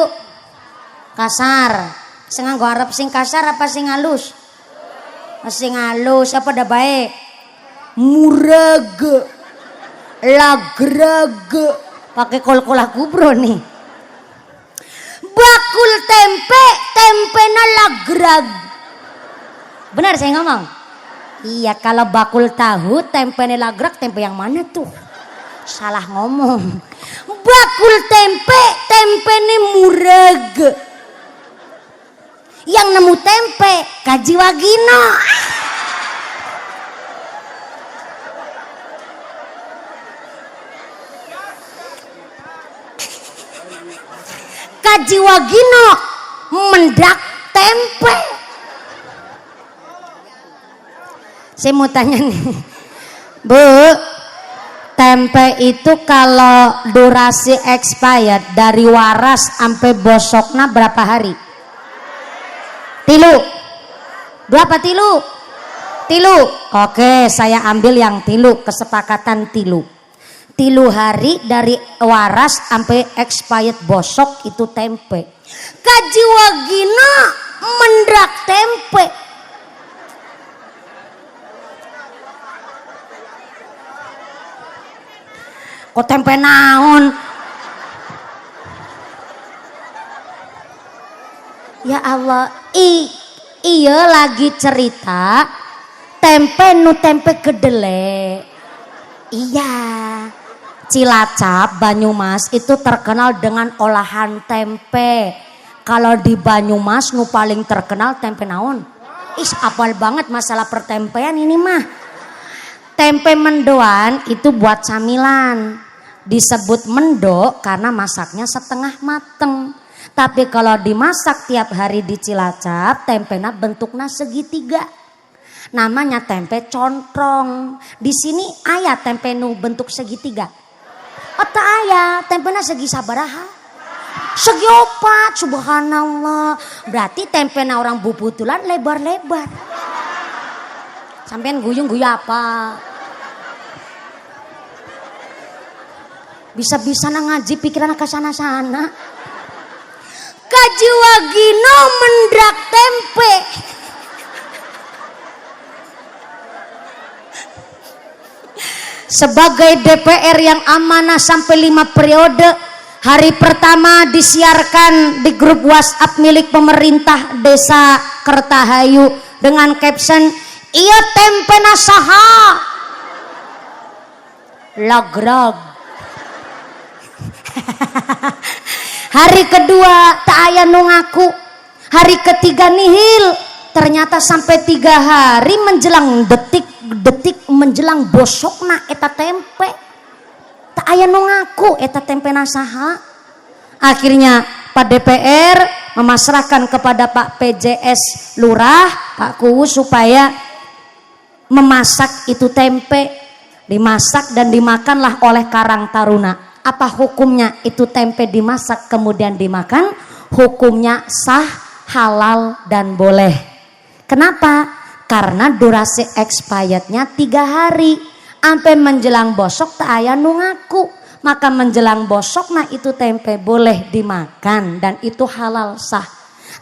kasar. Sing nganggo Arab sing kasar apa sing halus? Sing halus apa dah baik? Murag. Lagrag. Pakai kol-kolah kubro nih. Bakul tempe, tempena lagrag. Benar saya ngomong? Iya, kalau bakul tahu tempena lagrag, tempe yang mana tuh? Salah ngomong. Bakul tempe, tempene murag. Yang nemu tempe, Kaji Wagino. Kaji Wagino mendak tempe. Saya mau tanya nih, Bu, tempe itu kalau durasi expired dari waras sampai bosokna berapa hari? Tilu. Berapa tilu? Tilu. Oke, saya ambil yang tilu, kesepakatan tilu. 3 hari dari waras sampai expired bosok itu tempe. Kaji Wagina mendak tempe. Kok tempe naon? Ya Allah, iya lagi cerita tempe nu tempe kedele. Iya. Cilacap, Banyumas itu terkenal dengan olahan tempe. Kalau di Banyumas nu paling terkenal tempe naon? Apal banget masalah pertempean ini mah. Tempe mendoan itu buat camilan. Disebut mendo karena masaknya setengah mateng. Tapi kalau dimasak tiap hari di Cilacap, tempena bentuknya segitiga. Namanya tempe controng. Di sini aya tempe nu bentuk segitiga. Ata aya tempena segi sabaraha? Segi 4, subhanallah. Berarti tempena orang bubutulan lebar-lebar. Sampean guyung-guyu apa? Bisa-bisa ngaji pikiran ke sana-sana. Kaji Wagino mendak tempe. Sebagai DPR yang amanah sampai 5 periode, hari pertama disiarkan di grup WhatsApp milik pemerintah Desa Kertahayu dengan caption, "Iya tempe nasaha." Lagrag. Hari kedua tak aya nu ngaku. Hari ketiga nihil. Ternyata sampai 3 hari menjelang detik menjelang bosokna eta tempe. Tak aya nu ngaku eta tempe nasaha. Akhirnya Pak DPR memasrahkan kepada Pak PJS Lurah, Pak Kuwu supaya memasak itu tempe. Dimasak dan dimakanlah oleh Karang Taruna. Apa hukumnya itu tempe dimasak kemudian dimakan? Hukumnya sah, halal dan boleh. Kenapa? Karena durasi expirednya 3 hari. Ampe menjelang bosok tak aya nu ngaku. Maka menjelang bosok nah itu tempe boleh dimakan dan itu halal sah.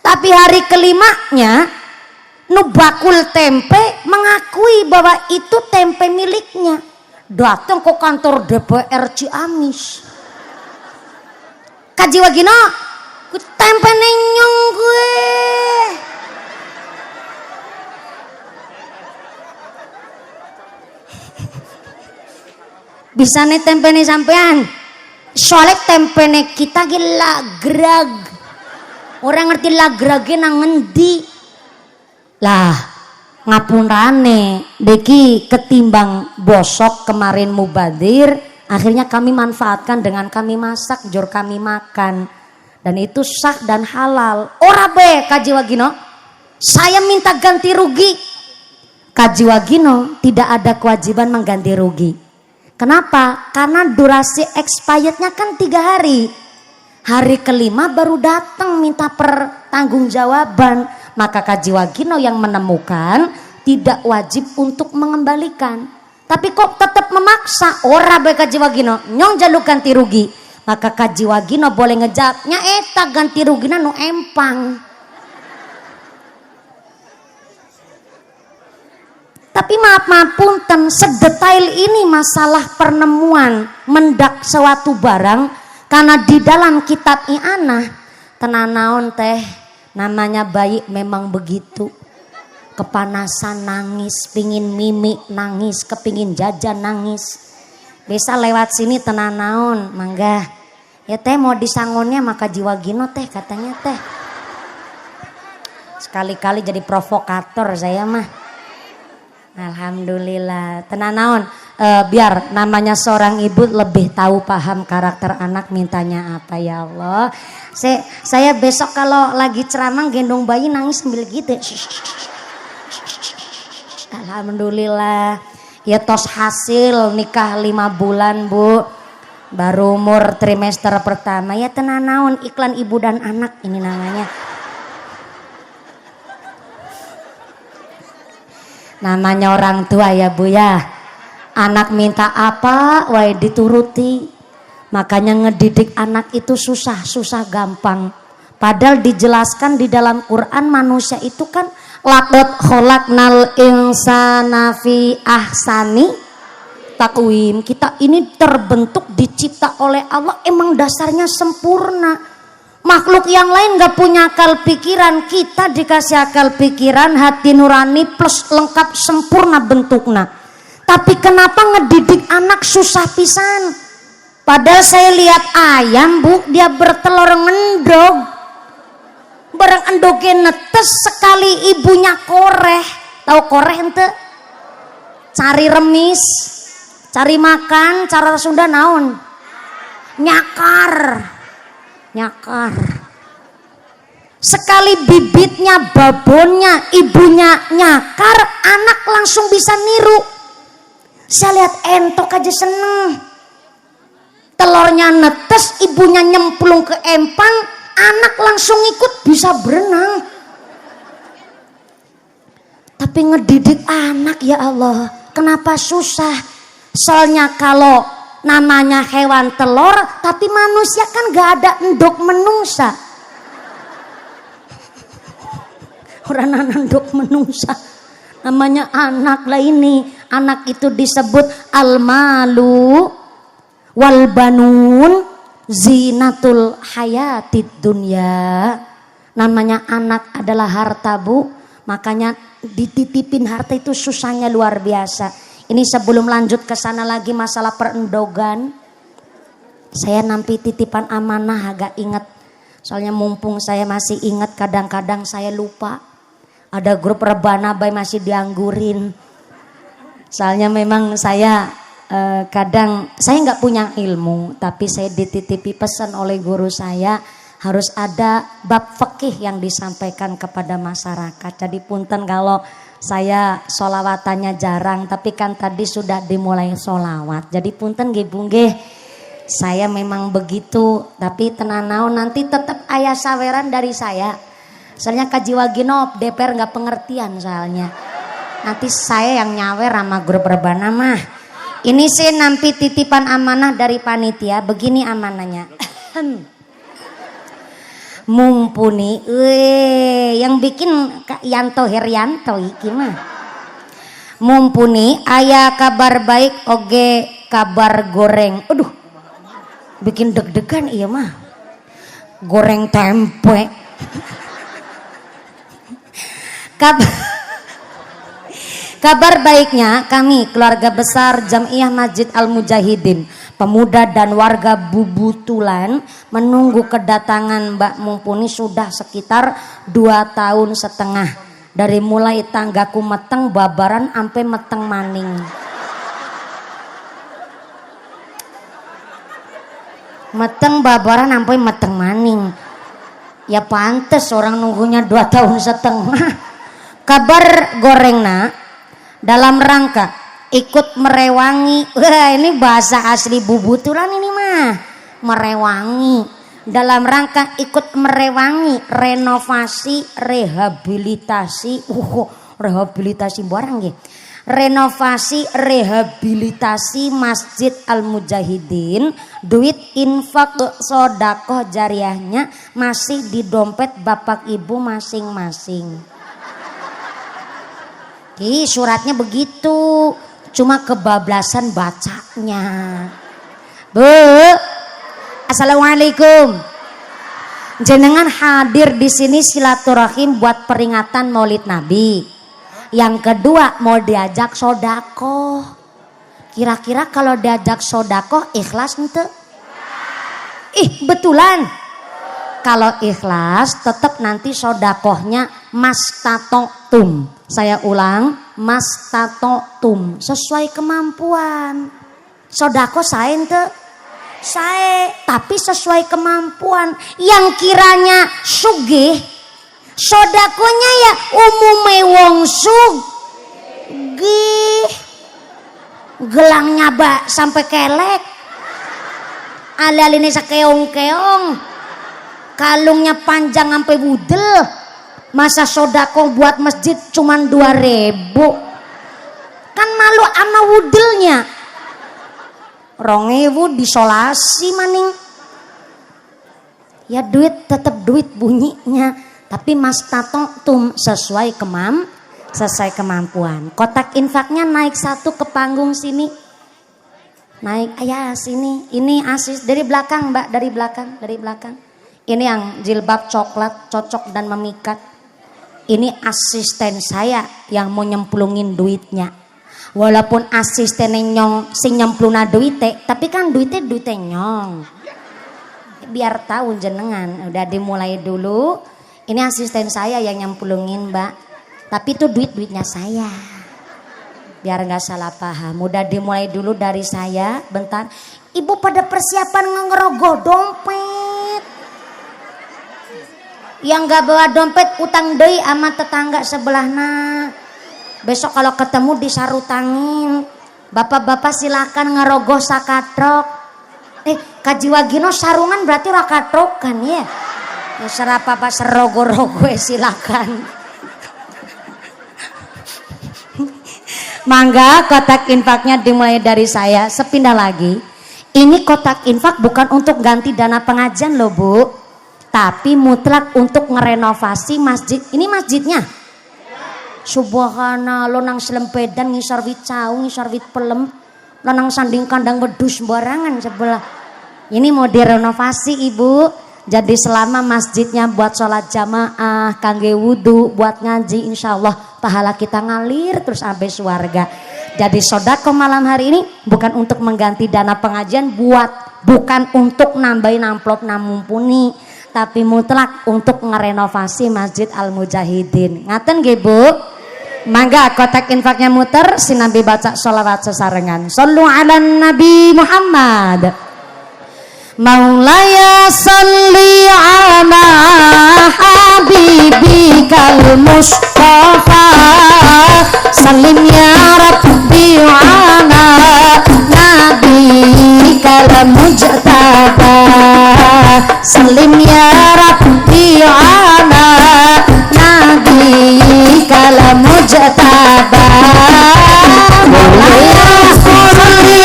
Tapi hari kelimanya nu bakul tempe mengakui bahwa itu tempe miliknya. Datang ke kantor DPR Ciamis. Kaji Wagino, tempe nenyong gue. Bisa nih tempe nih sampean. Soalnya tempe nih kita gila grag. Orang ngerti lagragnya nang ngendi. Lah ngapunrane deki ketimbang bosok kemarin mubadir, akhirnya kami manfaatkan dengan kami masak jur kami makan dan itu sah dan halal. Ora be Kaji Wagino, saya minta ganti rugi. Kaji Wagino tidak ada kewajiban mengganti rugi. Kenapa? Karena durasi expirednya kan 3 hari. Hari kelima baru datang minta pertanggungjawaban. Maka Kaji Wagino yang menemukan tidak wajib untuk mengembalikan. Tapi kok tetap memaksa, ora bae Kaji Wagino, nyong jaluk ganti rugi. Maka Kaji Wagino boleh ngejawabnya eta ganti rugina nu empang. Tapi maaf punten, sedetail ini masalah penemuan mendak suatu barang karena di dalam kitab i'anah tenanaon teh namanya bayi memang begitu. Kepanasan nangis, pingin mimi nangis, kepingin jajan nangis. Bisa lewat sini tenanaon, mangga. Ya teh mau disangonnya maka Jiwa Gino teh katanya teh. Sekali-kali jadi provokator saya mah. Alhamdulillah. Tenanaon, biar namanya seorang ibu lebih tahu paham karakter anak mintanya apa ya Allah. Saya besok kalau lagi ceramah gendong bayi nangis sambil gitu. Alhamdulillah. Ya tos hasil nikah 5 bulan Bu. Baru umur trimester pertama. Ya tenanaon iklan ibu dan anak ini namanya. Namanya orang tua ya Bu ya. Anak minta apa wae dituruti. Makanya ngedidik anak itu susah gampang. Padahal dijelaskan di dalam Quran manusia itu kan laqad khalaqnal insana fi ahsani taqwim. Kita ini terbentuk dicipta oleh Allah emang dasarnya sempurna. Makhluk yang lain gak punya akal pikiran, kita dikasih akal pikiran, hati nurani plus lengkap sempurna bentuknya. Tapi kenapa ngedidik anak susah pisan? Padahal saya lihat ayam Bu, dia bertelur ngendog. Barang endognya netes sekali ibunya koreh. Tahu koreh ente? Cari remis, cari makan, cara Sunda naon? Nyakar. Sekali bibitnya, babonnya, ibunya nyakar, anak langsung bisa niru. Saya lihat entok aja seneng. Telurnya netes, ibunya nyemplung ke empang, anak langsung ikut bisa berenang. Tapi ngedidik anak ya Allah, kenapa susah? Soalnya kalau namanya hewan telur, tapi manusia kan gak ada endok menungsa. Orang endok menungsa. Namanya anak lah ini. Anak itu disebut al-malu wal banun zinatul hayatid dunya. Namanya anak adalah harta Bu. Makanya dititipin harta itu susahnya luar biasa. Ini sebelum lanjut ke sana lagi masalah perendogan. Saya nampi titipan amanah agak ingat. Soalnya mumpung saya masih ingat kadang-kadang saya lupa. Ada grup rebana bay masih dianggurin. Soalnya memang saya kadang saya nggak punya ilmu. Tapi saya dititipi pesan oleh guru saya. Harus ada bab fikih yang disampaikan kepada masyarakat. Jadi punten kalau saya solawatannya jarang, tapi kan tadi sudah dimulai solawat. Jadi punten nggih Bu nggih. Saya memang begitu, tapi tenanau nanti tetap ayah saweran dari saya. Soalnya Kaji Wagino DPR nggak pengertian soalnya. Nanti saya yang nyawer sama grup rebana mah. Ini sih nampi titipan amanah dari panitia. Begini amanahnya. Mumpuni, yang bikin Kak Yanto Herianto iki mah. Mumpuni aya kabar baik oge kabar goreng. Aduh, bikin deg-degan iya mah. Goreng tempe. Kabar baiknya, kami keluarga besar Jamiah Masjid Al-Mujahidin, pemuda dan warga Bubutulan menunggu kedatangan Mbak Mumpuni sudah sekitar 2 tahun setengah. Dari mulai tanggaku meteng babaran sampai meteng maning. Meteng babaran sampai meteng maning. Ya pantes orang nunggunya 2 tahun setengah. Kabar gorengna dalam rangka ikut merewangi, wah ini bahasa asli Bubutulan ini mah, merewangi, dalam rangka ikut merewangi renovasi rehabilitasi, rehabilitasi barang ya, renovasi rehabilitasi Masjid Al-Mujahidin. Duit infak sodakoh jariahnya masih di dompet bapak ibu masing-masing. Suratnya begitu, cuma kebablasan bacanya. Bu, assalamualaikum. Jenengan hadir di sini silaturahim buat peringatan Maulid Nabi. Yang kedua mau diajak sodako. Kira-kira kalau diajak sodako ikhlas ente? Betulan. Kalau ikhlas tetap nanti sodakohnya mastatotum. Saya ulang, mastatotum, sesuai kemampuan. Sodako saya ente? Saya, tapi sesuai kemampuan. Yang kiranya sugih, sodakonya ya umume wong sugih. Gelangnya bak sampai kelek. Ali-aline sakeong-keong. Kalungnya panjang sampai budel. Masa sodako buat masjid cuman 2.000. Kan malu ama wudelnya. 2.000 disolasi maning. Ya duit tetap duit bunyinya. Tapi mas tato tum sesuai kemampuan. Kotak infaknya naik 1 ke panggung sini. Naik ayah sini. Ini asis dari belakang mbak, dari belakang. Ini yang jilbab coklat, cocok dan memikat. Ini asisten saya yang mau nyemplungin duitnya. Walaupun asistennya nyong sing nyempluna duite, tapi kan duitnya nyong. Biar tahu jenengan, udah dimulai dulu. Ini asisten saya yang nyemplungin mbak. Tapi itu duitnya saya. Biar nggak salah paham. Udah dimulai dulu dari saya. Bentar. Ibu pada persiapan ngerogoh dompet. Yang gak bawa dompet utang deui sama tetangga sebelahna. Besok kalau ketemu disarutangin. Bapak-bapak silakan ngerogoh sakatrok. Kajiwagino sarungan berarti rakatrok kan ya. Ya serapa serogo-rogo silakan. Mangga kotak infaknya dimulai dari saya. Sepindah lagi. Ini kotak infak bukan untuk ganti dana pengajian loh bu. Tapi mutlak untuk ngerenovasi masjid. Ini masjidnya. Subhanallah, lo nang selempedan ngisor wit caung, ngisor wit pelem, lo nang sanding kandang wedus barangan sebelah. Ini mau direnovasi ibu. Jadi selama masjidnya buat sholat jamaah, kangge wudhu, buat ngaji, insya Allah pahala kita ngalir terus sampai surga. Jadi sodako malam hari ini bukan untuk mengganti dana pengajian, bukan untuk nambahin amplop Mumpuni. Tapi mutlak untuk ngerenovasi Masjid Al-Mujahidin. Ngaten nggih Bu? Mangga kotak infaknya muter, sinambi baca sholawat sesarengan. Sallu ala Nabi Muhammad. Maulaya salli ala habibikal Mustafa. Salim ya Rabbi ala nabikal mujtaba. Salim ya Rabbi ala nabikal mujtaba. Maulaya salli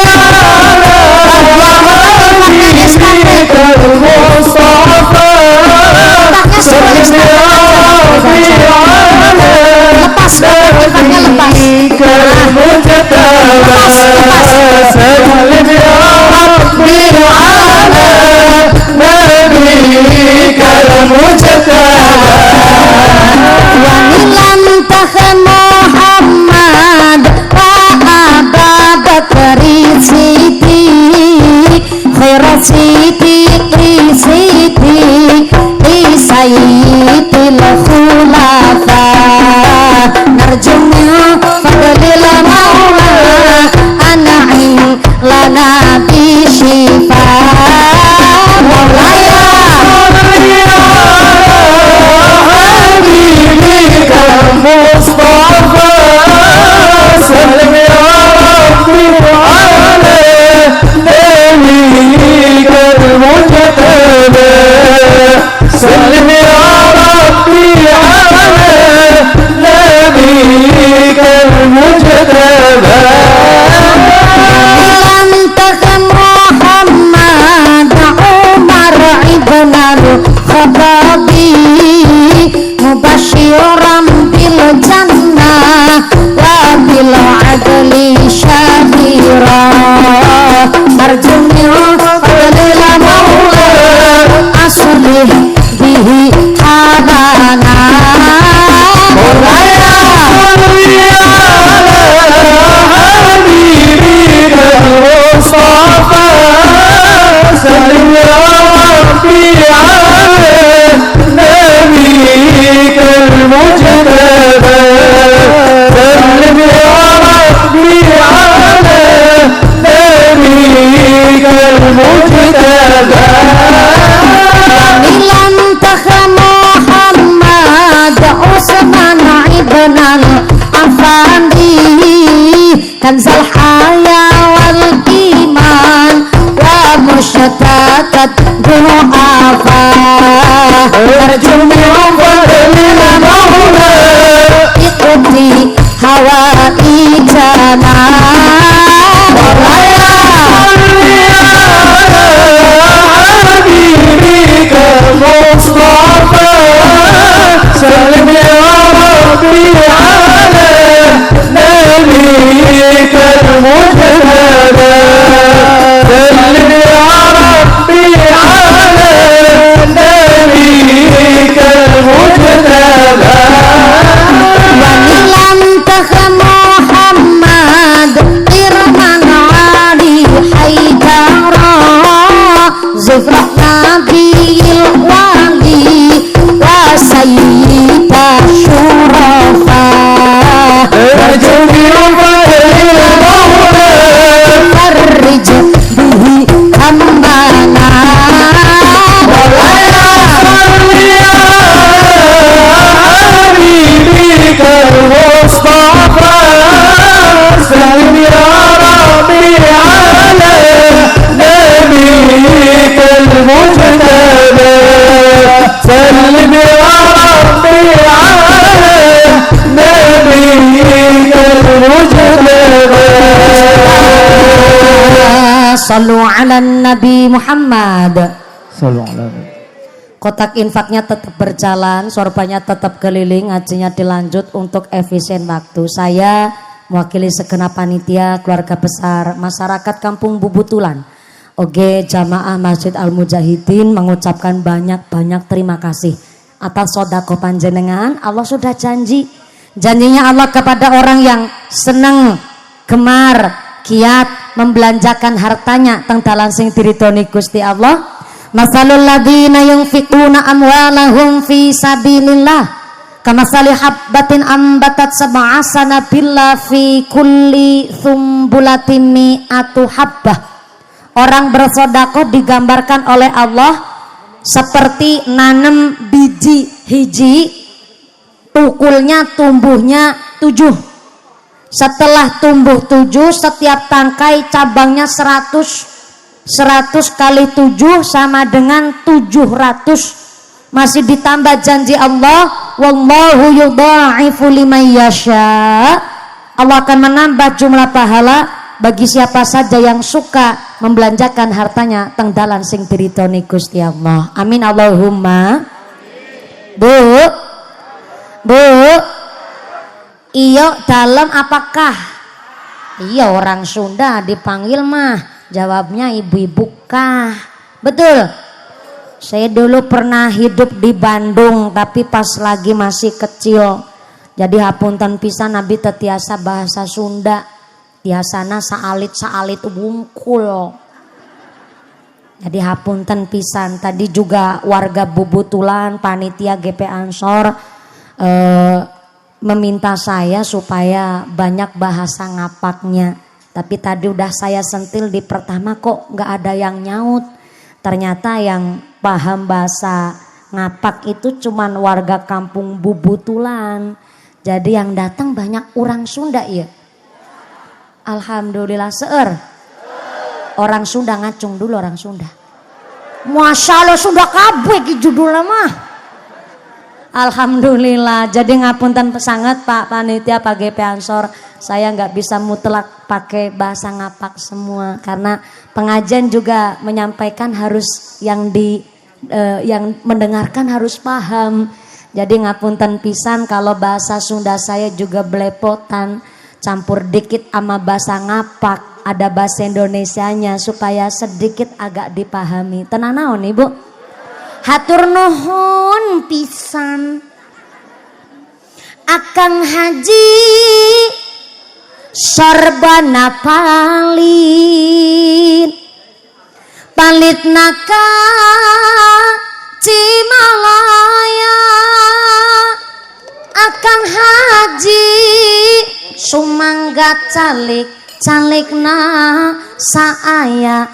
سلم يا ربي على نبيك المجتبى ومن محمد وأبا بكر صديق خير صديق صديق سيد الخلفاء نرجو من فضل المولى أنعم لنا بشفاء مولاي حبيبك المصطفى سلم يا ربي على نبيك المجتبى سلم يا ربي على نبيك المجتبى لم محمد عمر ابن الخطاب مبشرا بالجنة وبالعدل شهيرا أرجو من فضل المولى أصلح به حالنا حبيبك المصطفى سلم يا ربي على نبيك المجتبى سلم يا ربي على نبيك المجتبى لم محمد عثمان ابن الأفندي كنز الحياة والإيمان ومشتتت ضعفاء أرجو من فضل المولى اقضي حوائجنا حبيبك المصطفى سلم يا ربي على نبيك المجتبى سلم يا ربي على نبيك المجتبى ولم محمد إرمان علي حيدرا زفر نبي الوالي وسيد الشرفاء أرجو من فضل المولى فرج به همنا حبيبك المصطفى سلم يا ربي على نبيك المجتبى سلم يا ربي على نبيك المجتبى Sallu ala Nabi Muhammad. Sallallahu alaihi. Kotak infaknya tetap berjalan, sorbannya tetap keliling, ngajinya dilanjut untuk efisien waktu. Saya mewakili segenap panitia, keluarga besar, masyarakat Kampung Bubutulan, Oge Jamaah Masjid Al Mujahidin mengucapkan banyak-banyak terima kasih atas sodako panjenengan. Allah sudah janjinya Allah kepada orang yang senang, gemar, kiat membelanjakan hartanya teng dalan sing diridhoni Gusti Allah. Masalul ladina yunfiquna amwalahum fi sabilillah kamasali habbatin ambatat sab'a sanabila fi kulli thumbulatin mi'atu habbah. Orang bersedekah digambarkan oleh Allah seperti nanam biji hiji, tukulnya tumbuhnya 7. Setelah tumbuh 7, setiap tangkai cabangnya 100 kali 7 sama dengan 700. Masih ditambah janji Allah, wallahu yudha'ifu liman yasha. Allah akan menambah jumlah pahala bagi siapa saja yang suka membelanjakan hartanya teng dalan sing diridhoni Gusti Allah. Amin Allahumma. Bu, iyo dalam apakah? Iya, orang Sunda dipanggil mah jawabnya ibu-ibu kah. Betul. Saya dulu pernah hidup di Bandung tapi pas lagi masih kecil. Jadi hapunten pisan nabi tetiasa bahasa Sunda. Tiasana saalit wungkul. Jadi hapunten pisan. Tadi juga warga Bubutulan panitia GP Ansor meminta saya supaya banyak bahasa ngapaknya. Tapi tadi udah saya sentil di pertama kok nggak ada yang nyaut. Ternyata yang paham bahasa ngapak itu cuman warga kampung Bubutulan. Jadi yang datang banyak orang Sunda ya. Alhamdulillah seueur. Orang Sunda ngacung dulu orang Sunda. Masya Allah Sunda kabeh ki judulnya mah. Alhamdulillah. Jadi ngapunten sangat Pak Panitia Pak GP Ansor. Saya nggak bisa mutlak pakai bahasa ngapak semua karena pengajian juga menyampaikan harus yang mendengarkan harus paham. Jadi ngapunten pisan kalau bahasa Sunda saya juga belepotan, campur dikit sama bahasa ngapak, ada bahasa Indonesianya supaya sedikit agak dipahami. Tenang naon Ibu? Hatur nuhun pisan. Akang Haji sorbana palit naka Cimalaya. Akang Haji sumangga calikna saaya.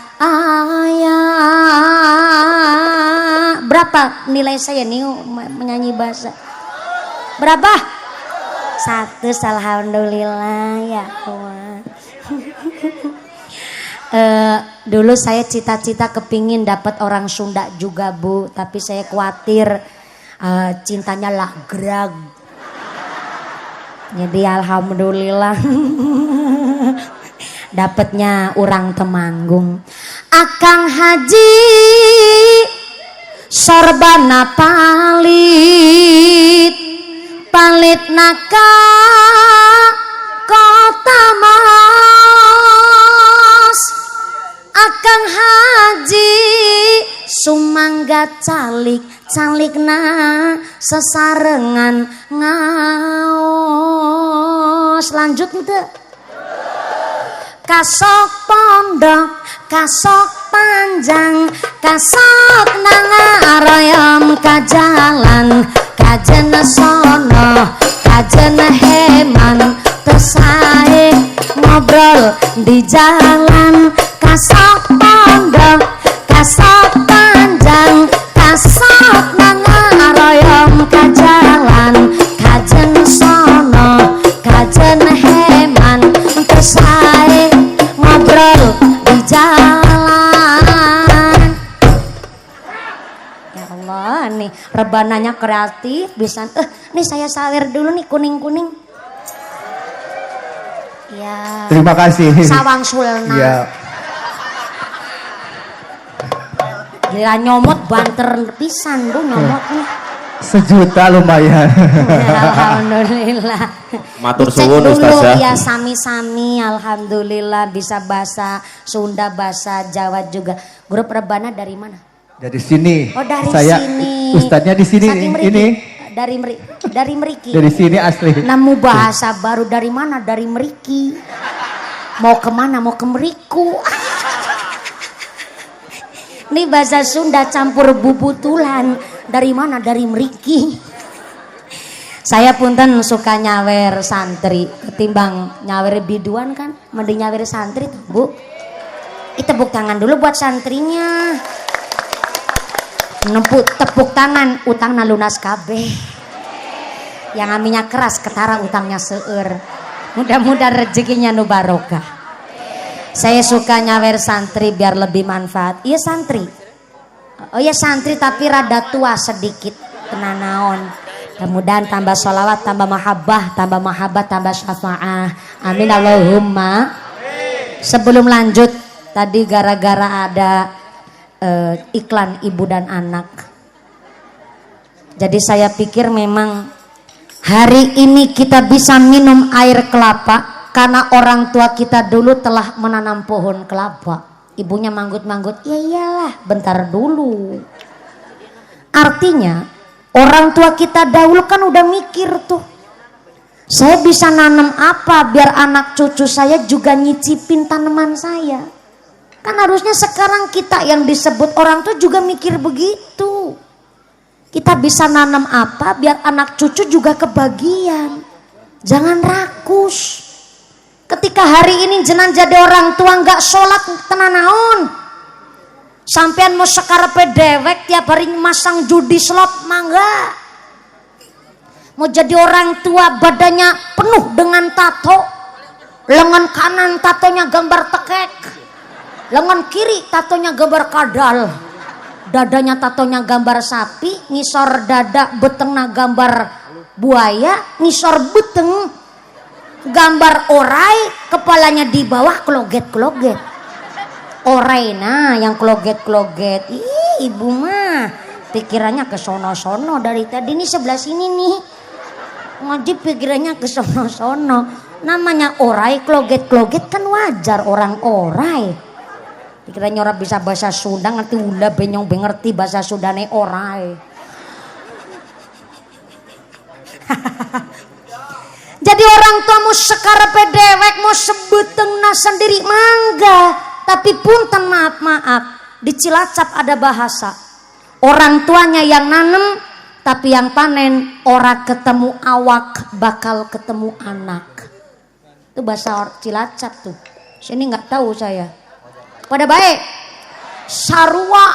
Berapa nilai saya nih menyanyi bahasa? Berapa? 1, alhamdulillah ya Allah. Dulu saya cita-cita kepingin dapat orang Sunda juga Bu, tapi saya khawatir cintanya lagrag. Jadi alhamdulillah dapatnya orang Temanggung. Akang Haji sorbana palit naka Kota Mas. Akang Haji sumangga calikna sesarengan ngaos. Lanjut ente. Kasok pondok, kasok panjang, kasok nangarayam kajalan, kajena sono, kajena heman, tersae ngobrol di jalan. Kasok pondok, kasok panjang, kasok nangarayam kajalan, kajena sono, kajena heman, tersae ngobrol di jalan. Ya Allah nih rebananya kreatif bisa. Nih saya sawer dulu nih kuning-kuning. Ya. Terima kasih. Sawang Sulna. Ya. Gila nyomot banter pisan Bu nyomotnya. 1 juta lumayan. Alhamdulillah. Matur Cek suwun dulu Ustazah. ya sami-sami alhamdulillah bisa bahasa Sunda, bahasa Jawa juga. Grup rebana dari mana? Dari sini. Oh dari saya, sini. Ustadznya di sini Saking Meriki. ini. Dari Meriki. Dari sini asli. Nemu bahasa baru dari mana? Dari Meriki. Mau kemana? Mau ke Meriku. Ini bahasa Sunda campur Bubutulan. Dari mana? Dari Meriki. Saya punten suka nyawer santri ketimbang nyawer biduan kan. Mending nyawer santri tuh Bu. Tepuk tangan dulu buat santrinya. Tepuk tangan utangna lunas kabeh. Yang aminya keras ketara utangnya seueur. Mudah-mudahan rezekinya nu barokah. Saya suka nyawer santri biar lebih manfaat. Iya santri. Oh ya santri tapi rada tua sedikit. Kena naon. Mudah-mudahan tambah sholawat, tambah mahabbah, tambah syafaah. Amin Allahumma. Sebelum lanjut, tadi gara-gara ada iklan ibu dan anak. Jadi saya pikir memang hari ini kita bisa minum air kelapa Karena orang tua kita dulu telah menanam pohon kelapa. Ibunya manggut-manggut, ya iyalah bentar dulu. Artinya orang tua kita dahulu kan udah mikir tuh, saya bisa nanam apa biar anak cucu saya juga nyicipin tanaman saya. Kan harusnya sekarang kita yang disebut orang tua juga mikir begitu. Kita bisa nanam apa biar anak cucu juga kebagian. Jangan rakus. Ketika hari ini jenengan jadi orang tua nggak sholat tenan naon. Sampean mau sekarepe dewek tiap hari masang judi slot mangga. Mau jadi orang tua badannya penuh dengan tato. Lengan kanan tatonya gambar tekek. Lengan kiri tatonya gambar kadal. Dadanya tatonya gambar sapi, ngisor dada betengna gambar buaya, ngisor beteng gambar orai, kepalanya di bawah kloget-kloget. Orai nah yang kloget-kloget. Ih, ibu mah pikirannya ke sono-sono dari tadi nih sebelah sini nih. Ngaji pikirannya ke sono-sono. Namanya orai, kloget-kloget kan wajar orang orai. Pikirannya orang bisa bahasa Sunda ngerti ulah benyong ngerti bahasa Sundane orai. Jadi orang tua mau sekarepe dewek mau sebetengna sendiri mangga. Tapi punten maaf di Cilacap ada bahasa. Orang tuanya yang nanem tapi yang panen ora ketemu awak bakal ketemu anak. Itu bahasa Cilacap tuh. Sini nggak tahu saya. Pada baik. Sarua.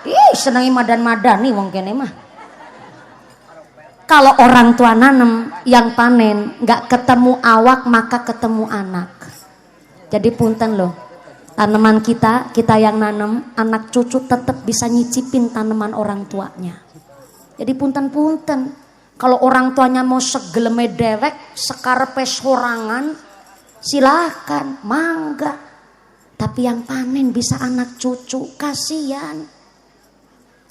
Ih senangi madan-madan nih wong kene mah. Kalau orang tua nanem yang panen nggak ketemu awak maka ketemu anak. Jadi punten loh, tanaman kita yang nanem, anak cucu tetap bisa nyicipin tanaman orang tuanya. Jadi punten-punten, kalau orang tuanya mau segeleme dewek, sekarepe sorangan, silakan, mangga. Tapi yang panen bisa anak cucu, kasihan.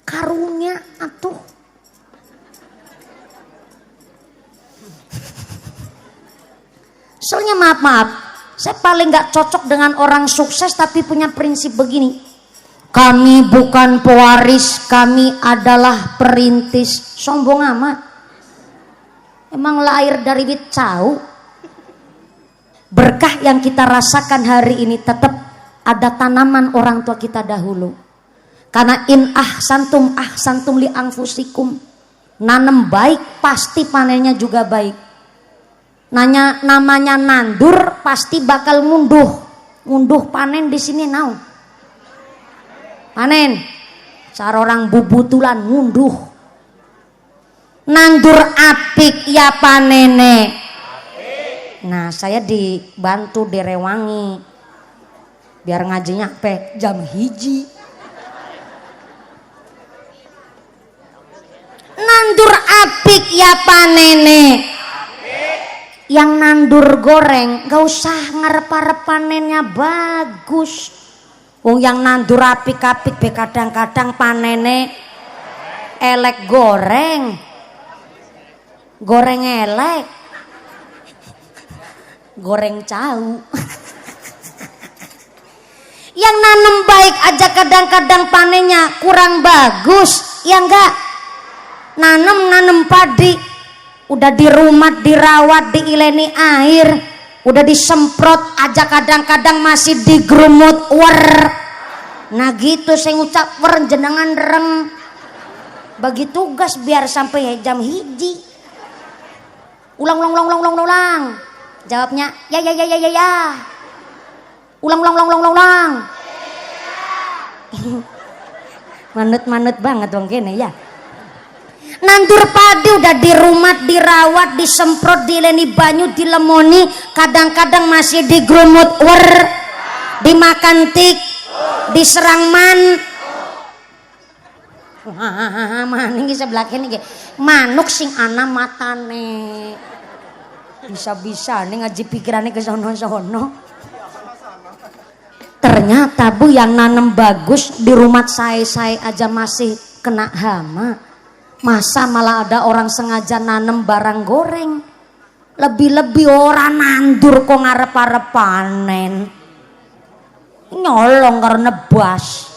Karunya atuh. Soalnya maaf, saya paling gak cocok dengan orang sukses tapi punya prinsip begini. Kami bukan pewaris, kami adalah perintis. Sombong amat. Emang lahir dari bit cau. Berkah yang kita rasakan hari ini tetap ada tanaman orang tua kita dahulu. Karena in ahsantum li anfusikum. Nanem baik pasti panennya juga baik. Namanya nandur pasti bakal ngunduh panen di sini naon panen cara orang bubutulan ngunduh nandur apik ya panene. Nah saya dibantu direwangi biar ngajinya jam hiji. Nandur apik ya panene. Yang nandur goreng gak usah ngarep-arep panennya bagus. Wong yang nandur apik-apik be kadang-kadang panene elek goreng elek goreng cau. Yang nanem baik aja kadang-kadang panennya kurang bagus ya enggak. Nanem padi udah di rumah dirawat diileni air udah disemprot aja kadang-kadang masih digerumut nah gitu saya ngucap jenengan reng bagi tugas biar sampai jam hiji. Ulang jawabnya ya ulang manut banget wong kene ya. Nandur padi udah di rumah dirawat disemprot dileni banyu dilemoni kadang-kadang masih digerumut dimakan tik diserang maning sebelah kene manuk sing ana matane bisa-bisa nih ngaji pikirannya ke sono-sono. Ternyata Bu yang nanem bagus di rumah saya aja masih kena hama. Masa malah ada orang sengaja nanem barang goreng. Lebih-lebih orang nandur kok ngarep-arep panen. Nyolong karena nebas.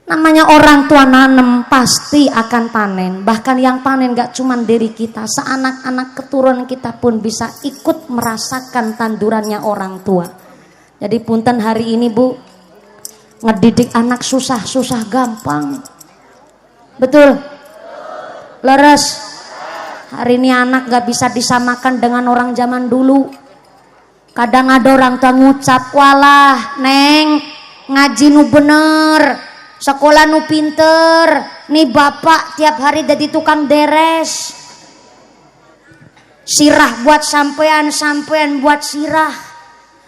Namanya orang tua nanem pasti akan panen. Bahkan yang panen gak cuman diri kita, seanak-anak keturunan kita pun bisa ikut merasakan tandurannya orang tua. Jadi punten hari ini Bu, ngedidik anak susah gampang. Betul? Leres. Hari ini anak gak bisa disamakan dengan orang zaman dulu. Kadang ada orang tua ngucap, walah neng ngaji nu bener, sekolah nu pinter, nih bapak tiap hari jadi tukang deres. Sirah buat sampean buat sirah.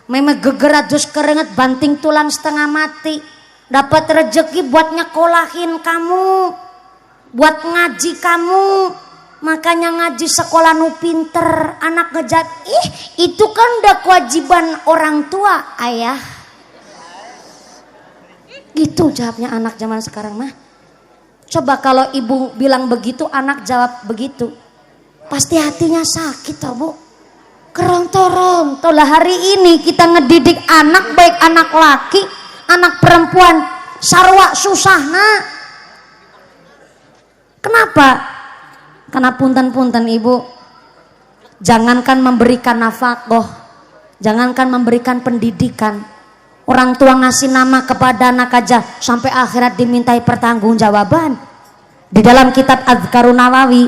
Memang geger adus keringet banting tulang setengah mati. Dapat rezeki buat nyekolahin kamu, buat ngaji kamu. Makanya ngaji sekolah nu pinter. Anak ngejat, itu kan udah kewajiban orang tua ayah. Gitu jawabnya anak zaman sekarang mah. Coba kalau ibu bilang begitu, anak jawab begitu, pasti hatinya sakit toh Bu. Keronto-ronto lah. Hari ini kita ngedidik anak, baik anak laki, anak perempuan, sarwa susah nak. Kenapa? Karena punten-punten ibu, jangankan memberikan nafkah, jangankan memberikan pendidikan, orang tua ngasih nama kepada anak aja sampai akhirat dimintai pertanggungjawaban. Di dalam kitab Adzkarun Nawawi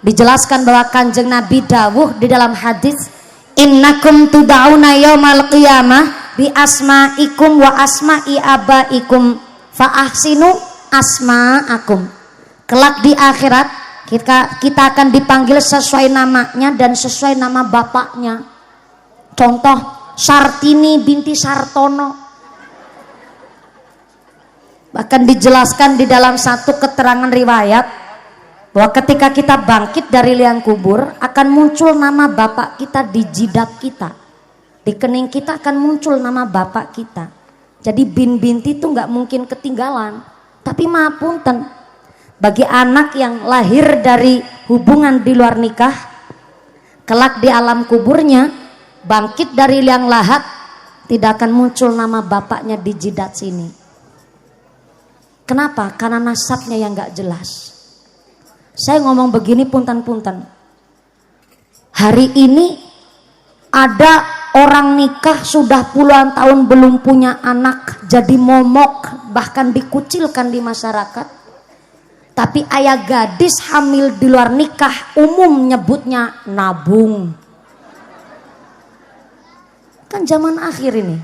dijelaskan bahwa Kanjeng Nabi dawuh di dalam hadis, innakum tud'auna yaumal qiyamah bi asma'ikum wa asma'i abaikum fa ahsinu asma'akum. Kelak di akhirat kita akan dipanggil sesuai namanya dan sesuai nama bapaknya. Contoh, Sartini binti Sartono. Bahkan dijelaskan di dalam satu keterangan riwayat bahwa ketika kita bangkit dari liang kubur akan muncul nama bapak kita di jidat kita. Di kening kita akan muncul nama bapak kita. Jadi binti itu nggak mungkin ketinggalan. Tapi maaf punten, bagi anak yang lahir dari hubungan di luar nikah, kelak di alam kuburnya, bangkit dari liang lahat, tidak akan muncul nama bapaknya di jidat sini. Kenapa? Karena nasabnya yang gak jelas. Saya ngomong begini punten-punten. Hari ini ada orang nikah sudah puluhan tahun belum punya anak, jadi momok, bahkan dikucilkan di masyarakat. Tapi ayah gadis hamil di luar nikah umum nyebutnya nabung. Kan zaman akhir ini.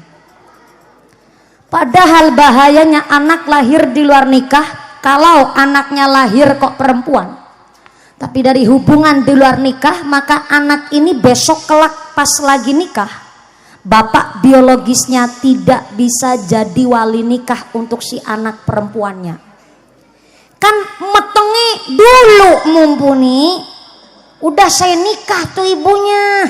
Padahal bahayanya anak lahir di luar nikah, kalau anaknya lahir kok perempuan. Tapi dari hubungan di luar nikah, maka anak ini besok kelak pas lagi nikah, bapak biologisnya tidak bisa jadi wali nikah untuk si anak perempuannya. Kan metengi dulu mumpuni, udah saya nikah tuh ibunya,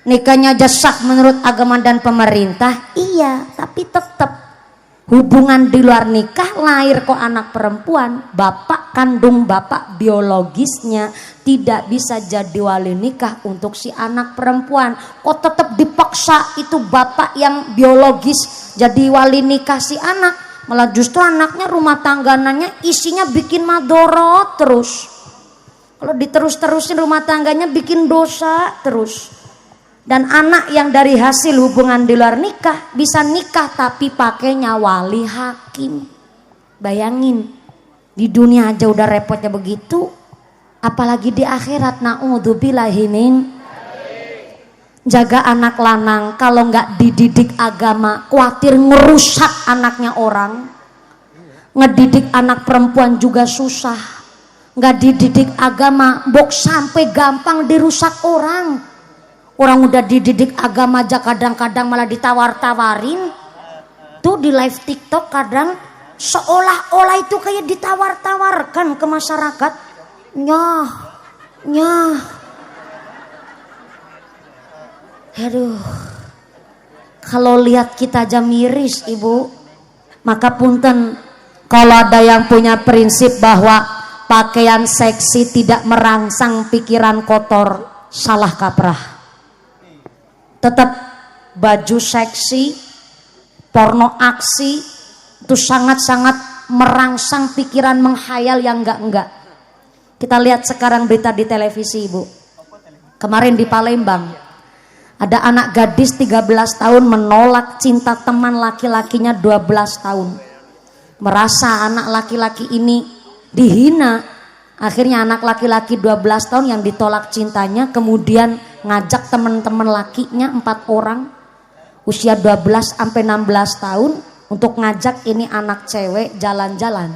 nikahnya aja sah menurut agama dan pemerintah. Iya, tapi tetap hubungan di luar nikah, lahir kok anak perempuan, bapak kandung bapak biologisnya tidak bisa jadi wali nikah untuk si anak perempuan. Kok tetap dipaksa itu bapak yang biologis jadi wali nikah si anak? Malah justru anaknya rumah tanggananya isinya bikin madorot terus. Kalau diterus-terusin rumah tangganya bikin dosa terus. Dan anak yang dari hasil hubungan di luar nikah bisa nikah tapi pakainya wali hakim. Bayangin, di dunia aja udah repotnya begitu, apalagi di akhirat. Na'udzubillahi min. Jaga anak lanang, kalau nggak dididik agama, khawatir ngerusak anaknya orang. Ngedidik anak perempuan juga susah. Nggak dididik agama, bok sampai gampang dirusak orang. Orang udah dididik agama aja kadang-kadang malah ditawar-tawarin. Tuh di live TikTok kadang seolah-olah itu kayak ditawar-tawarkan ke masyarakat. Nyah. Aduh, kalau lihat kita aja miris ibu. Maka punten, kalau ada yang punya prinsip bahwa Pakaian seksi tidak merangsang pikiran kotor, salah kaprah. Tetap baju seksi, porno aksi itu sangat-sangat merangsang pikiran, menghayal yang enggak. Kita lihat sekarang berita di televisi, Ibu. Kemarin di Palembang ada anak gadis 13 tahun menolak cinta teman laki-lakinya 12 tahun. Merasa anak laki-laki ini dihina. Akhirnya anak laki-laki 12 tahun yang ditolak cintanya kemudian ngajak teman-teman lakinya 4 orang usia 12 sampai 16 tahun untuk ngajak ini anak cewek jalan-jalan.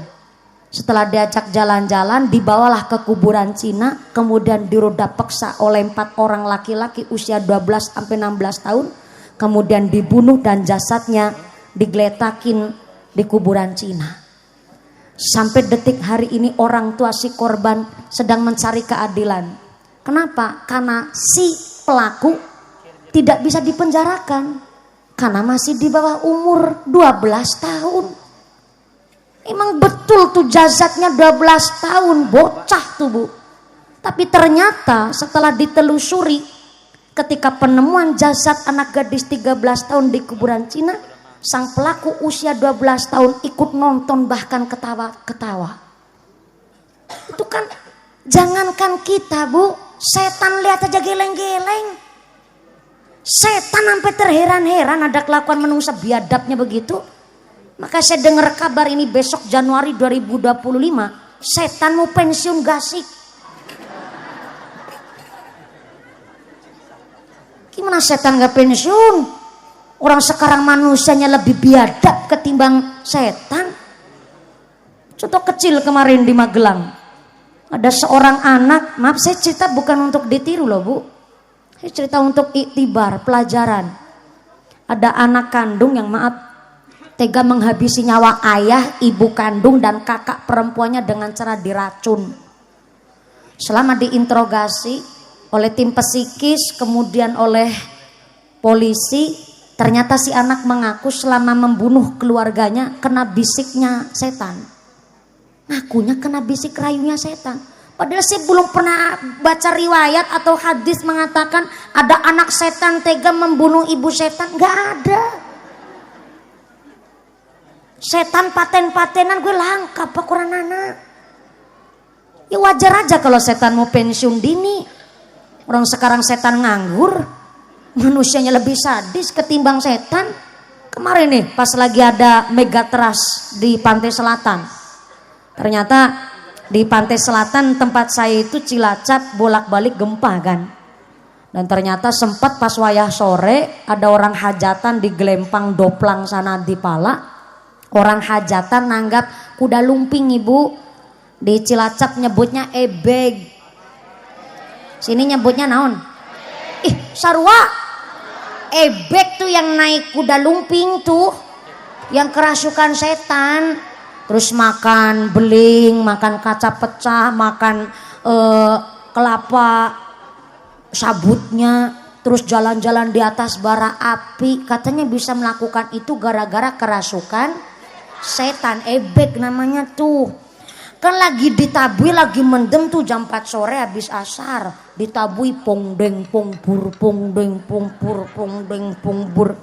Setelah diajak jalan-jalan, dibawalah ke kuburan Cina, kemudian diroda paksa oleh 4 orang laki-laki usia 12 sampai 16 tahun, kemudian dibunuh dan jasadnya digeletakin di kuburan Cina. Sampai detik hari ini orang tua si korban sedang mencari keadilan. Kenapa? Karena si pelaku tidak bisa dipenjarakan karena masih di bawah umur 12 tahun. Emang betul tuh jasadnya 12 tahun, bocah tuh Bu. Tapi ternyata setelah ditelusuri, ketika penemuan jasad anak gadis 13 tahun di kuburan Cina, sang pelaku usia 12 tahun ikut nonton bahkan ketawa-ketawa. Itu kan jangankan kita Bu, setan lihat aja geleng-geleng. Setan sampai terheran-heran ada kelakuan manusia biadabnya begitu. Maka saya dengar kabar ini besok Januari 2025 setan mau pensiun gasik. Gimana setan gak pensiun? Orang sekarang manusianya lebih biadab ketimbang setan. Contoh kecil kemarin di Magelang. Ada seorang anak, maaf saya cerita bukan untuk ditiru loh Bu. Saya cerita untuk iktibar, pelajaran. Ada anak kandung yang maaf tega menghabisi nyawa ayah, ibu kandung dan kakak perempuannya dengan cara diracun. Selama diinterogasi oleh tim psikis kemudian oleh polisi, ternyata si anak mengaku selama membunuh keluarganya kena bisiknya setan. Ngakunya kena bisik rayunya setan. Padahal saya belum pernah baca riwayat atau hadis mengatakan ada anak setan tega membunuh ibu setan. Gak ada. Setan paten-patenan gue langka apa kurang anak. Ya wajar aja kalau setan mau pensiun dini. Orang sekarang setan nganggur, manusianya lebih sadis ketimbang setan. Kemarin nih pas lagi ada megatrust di Pantai Selatan. Ternyata di Pantai Selatan tempat saya itu Cilacap bolak-balik gempa kan. Dan ternyata sempat pas wayah sore ada orang hajatan di Gelempang Doplang sana di Pala. Orang hajatan nanggap kuda lumping Ibu. Di Cilacap nyebutnya ebeg. Sini nyebutnya naon? Ih sarua. Ebeg tuh yang naik kuda lumping tuh. Yang kerasukan setan. Terus makan beling, makan kaca pecah, makan kelapa sabutnya. Terus jalan-jalan di atas bara api. Katanya bisa melakukan itu gara-gara kerasukan setan. Ebek namanya tuh. Kan lagi ditabui, lagi mendem tuh jam 4 sore habis asar. Ditabui pong deng pong bur, pong deng pong bur, pong deng pong bur.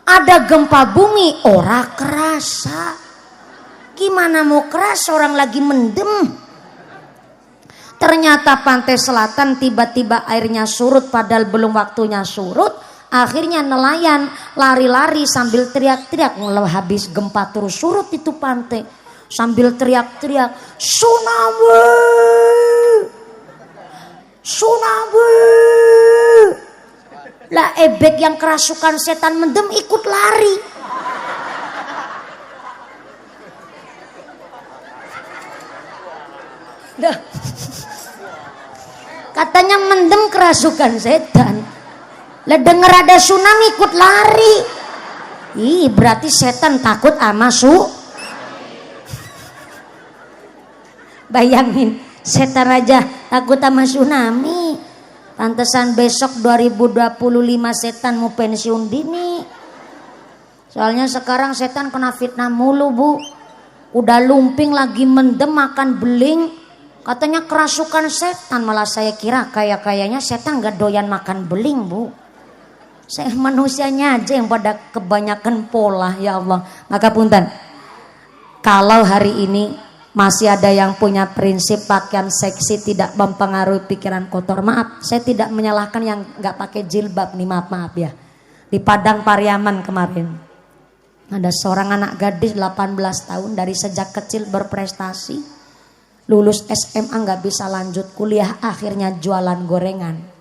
Ada gempa bumi, ora kerasa. Gimana mau keras orang lagi mendem. Ternyata Pantai Selatan tiba-tiba airnya surut padahal belum waktunya surut. Akhirnya nelayan lari-lari sambil teriak-teriak. Habis gempa terus surut itu pantai. Sambil teriak-teriak, tsunami! Tsunami! Lah ebek yang kerasukan setan mendem ikut lari. Dah. Katanya mendem kerasukan setan. Lah denger ada tsunami ikut lari. Ih, berarti setan takut sama Bayangin, setan aja takut sama tsunami. Pantesan besok 2025 setan mau pensiun dini. Soalnya sekarang setan kena fitnah mulu Bu. Udah lumping lagi mendem makan beling. Katanya kerasukan setan, malah saya kira kayaknya setan gak doyan makan beling, Bu. Saya manusianya aja yang pada kebanyakan pola, ya Allah. Maka punten, kalau hari ini masih ada yang punya prinsip pakaian seksi tidak mempengaruhi pikiran kotor, maaf, saya tidak menyalahkan yang gak pakai jilbab nih, maaf ya. Di Padang Pariaman kemarin ada seorang anak gadis 18 tahun dari sejak kecil berprestasi, lulus SMA gak bisa lanjut kuliah, akhirnya jualan gorengan.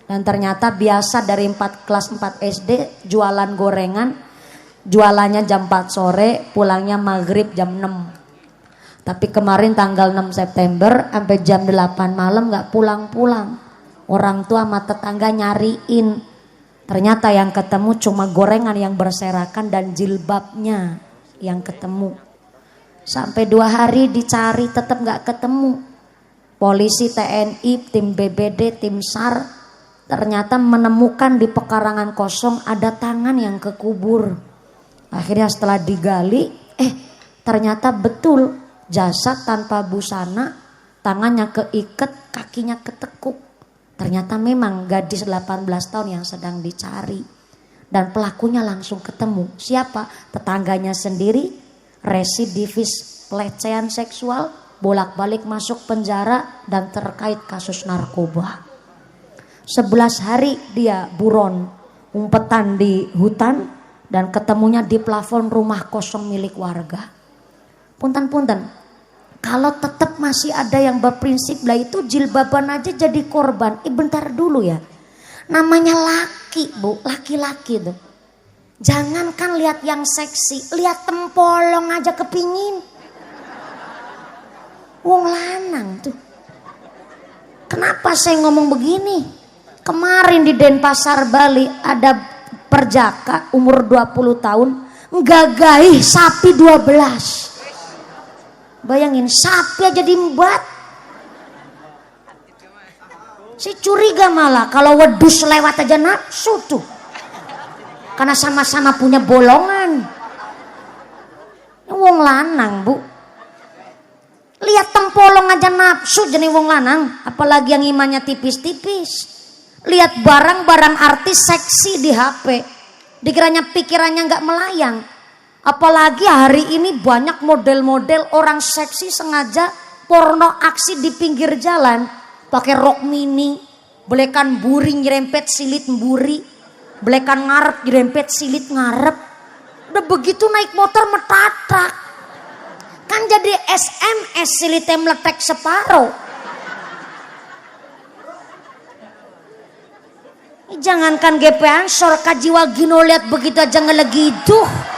Dan ternyata biasa dari kelas 4 SD jualan gorengan, jualannya jam 4 sore, pulangnya maghrib jam 6. Tapi kemarin tanggal 6 September sampai jam 8 malam gak pulang-pulang. Orang tua sama tetangga nyariin. Ternyata yang ketemu cuma gorengan yang berserakan dan jilbabnya yang ketemu. Sampai 2 hari dicari tetap gak ketemu. Polisi, TNI, tim BBD, tim SAR ternyata menemukan di pekarangan kosong ada tangan yang kekubur. Akhirnya setelah digali, ternyata betul. Jasad tanpa busana, tangannya keikat, kakinya ketekuk. Ternyata memang gadis 18 tahun yang sedang dicari. Dan pelakunya langsung ketemu. Siapa? Tetangganya sendiri, residivis pelecehan seksual, bolak-balik masuk penjara dan terkait kasus narkoba. 11 hari dia buron, umpetan di hutan dan ketemunya di plafon rumah kosong milik warga. Punten-punten. Kalau tetap masih ada yang berprinsip lah itu jilbaban aja jadi korban. Bentar dulu ya. Namanya laki, Bu, laki-laki tuh. Jangankan lihat yang seksi, lihat tempolong aja kepingin. Wong lanang tuh. Kenapa saya ngomong begini? Kemarin di Denpasar Bali ada perjaka umur 20 tahun nggagahi sapi 12. Bayangin, sapi aja diembat. Si curiga malah kalau wedus lewat aja nafsu tuh. Karena sama-sama punya bolongan. Wong lanang, Bu. Lihat tempolong aja nafsu jadi wong lanang, apalagi yang imannya tipis-tipis. Lihat barang-barang artis seksi di HP. Dikiranya pikirannya nggak melayang. Apalagi hari ini banyak model-model orang seksi sengaja porno aksi di pinggir jalan. Pakai rok mini, belekan buri nyerempet silit mburi, belekan ngarep nyerempet silit ngarep. Udah begitu naik motor metatak. Kan jadi SMS silitnya meletek separuh. Jangankan GP Ansor, Kajiwa Gino lihat begitu aja ngelegiduh.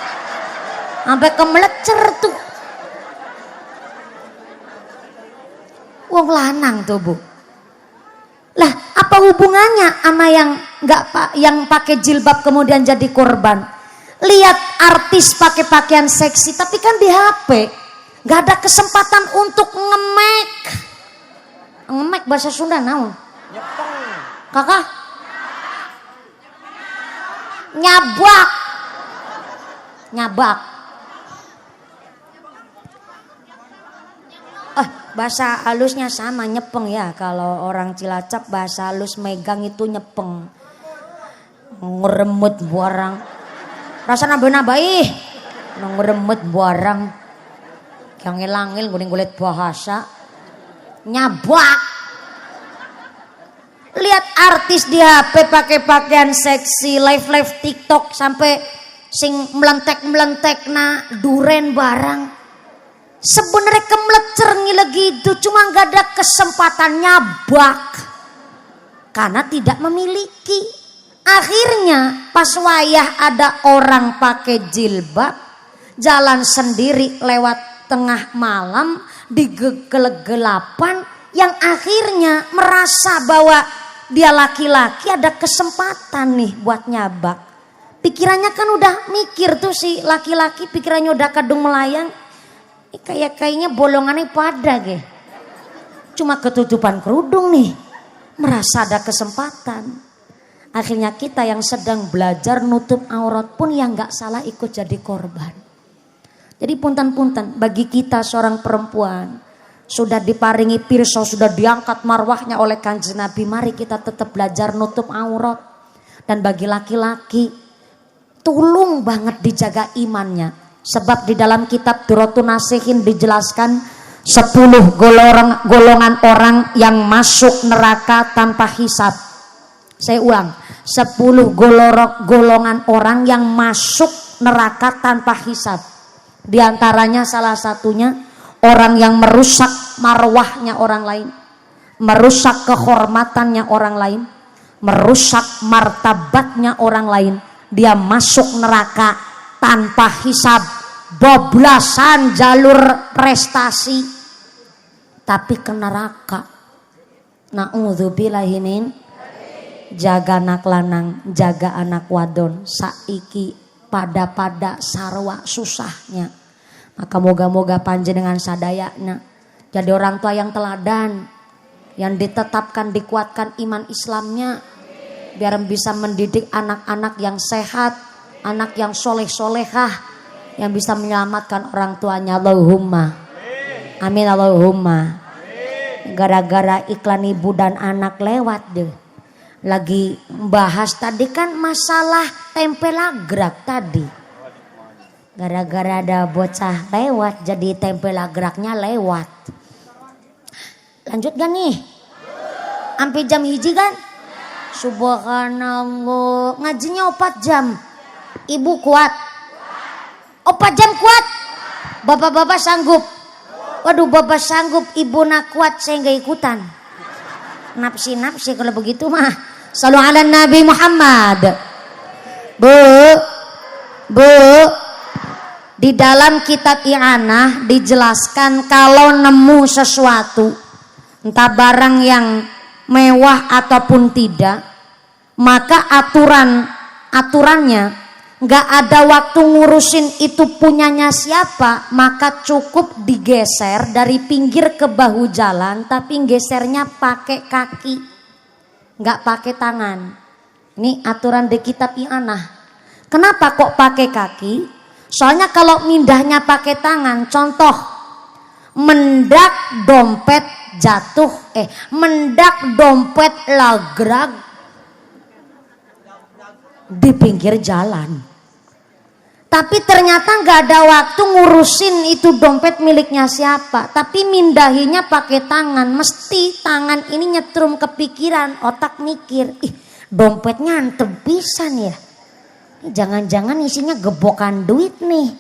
Sampai kemelecer tuh. Wong lanang tuh, Bu. Lah, apa hubungannya sama yang pakai jilbab kemudian jadi korban? Lihat artis pakai pakaian seksi tapi kan di HP. Gak ada kesempatan untuk ngemek. Ngemek bahasa Sunda naon? Kakak? Nyabak. Nyabak. Bahasa halusnya sama, nyepeng ya. Kalau orang Cilacap bahasa halus megang itu nyepeng. Ngeremut buarang. Rasa nambah-nambah ngeremut buarang. Yang ngilangil guling-gulit bahasa. Nyabak. Lihat artis di HP pakai pakaian seksi, live TikTok sampai sing melentek-melentek na duren barang. Sebenarnya kemelecer ngile gitu, cuma gak ada kesempatan nyabak karena tidak memiliki. Akhirnya pas wayah ada orang pakai jilbab jalan sendiri lewat tengah malam di kegelapan, yang akhirnya merasa bahwa dia laki-laki ada kesempatan nih buat nyabak. Pikirannya kan udah mikir tuh si laki-laki, pikirannya udah kadung melayang. Kayaknya bolongannya pada ge. Cuma ketutupan kerudung nih. Merasa ada kesempatan. Akhirnya kita yang sedang belajar nutup aurat pun yang gak salah ikut jadi korban. Jadi punten-punten bagi kita seorang perempuan. sudah diparingi pirsa, sudah diangkat marwahnya oleh Kanjeng Nabi, mari kita tetap belajar nutup aurat. Dan bagi laki-laki, tolong banget dijaga imannya. Sebab di dalam kitab Duratun Nasihin dijelaskan 10 golongan orang yang masuk neraka tanpa hisab. Saya ulang, 10 golongan orang yang masuk neraka tanpa hisab. Di antaranya salah satunya orang yang merusak marwahnya orang lain, merusak kehormatannya orang lain, merusak martabatnya orang lain. Dia masuk neraka tanpa hisab, bablasan jalur prestasi, tapi ke neraka. Na'udzubillahi min. Jaga anak lanang, jaga anak wadon, saiki pada sarwa susahnya. Maka moga-moga panjenengan sadayana jadi orang tua yang teladan, yang ditetapkan, dikuatkan iman Islamnya, biar bisa mendidik anak-anak yang sehat, anak yang soleh-solehah, yang bisa menyelamatkan orang tuanya. Allahumma amin, Allahumma. Gara-gara iklan ibu dan anak lewat deh, lagi bahas tadi kan masalah tempe lagrak tadi. Gara-gara ada bocah lewat, jadi tempe lagraknya lewat. Lanjut gak nih? Sampai jam hiji kan? Subhanallah. Ngajinya 4 jam. Ibu kuat? 4 jam kuat? Bapak-bapak sanggup? Waduh, bapak sanggup, ibu nak kuat, saya gak ikutan. Napsi kalau begitu mah. Shallu ala Nabi Muhammad. Bu, di dalam kitab I'anah dijelaskan kalau nemu sesuatu, entah barang yang mewah ataupun tidak, maka aturannya nggak ada waktu ngurusin itu punyanya siapa, maka cukup digeser dari pinggir ke bahu jalan, tapi gesernya pakai kaki, nggak pakai tangan. Ini aturan di kitab I'anah. Kenapa kok pakai kaki? Soalnya kalau mindahnya pakai tangan, contoh mendak dompet jatuh, mendak dompet lagrag di pinggir jalan. Tapi ternyata nggak ada waktu ngurusin itu dompet miliknya siapa. Tapi mindahinya pakai tangan. Mesti tangan ini nyetrum kepikiran, otak mikir, dompetnya antem pisan ya. Jangan-jangan isinya gebokan duit nih.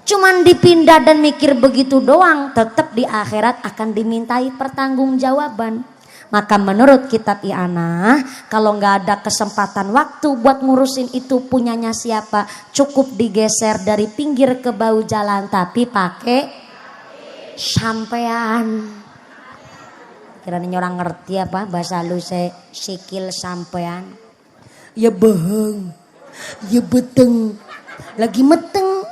Cuman dipindah dan mikir begitu doang, tetap di akhirat akan dimintai pertanggungjawaban. Maka menurut kitab I'anah, kalau nggak ada kesempatan waktu buat ngurusin itu punyanya siapa, cukup digeser dari pinggir ke bahu jalan, tapi pakai sampean. Kiranya orang ngerti apa bahasa lu sikil sampean? Ya beheng, ya beteng, lagi meteng.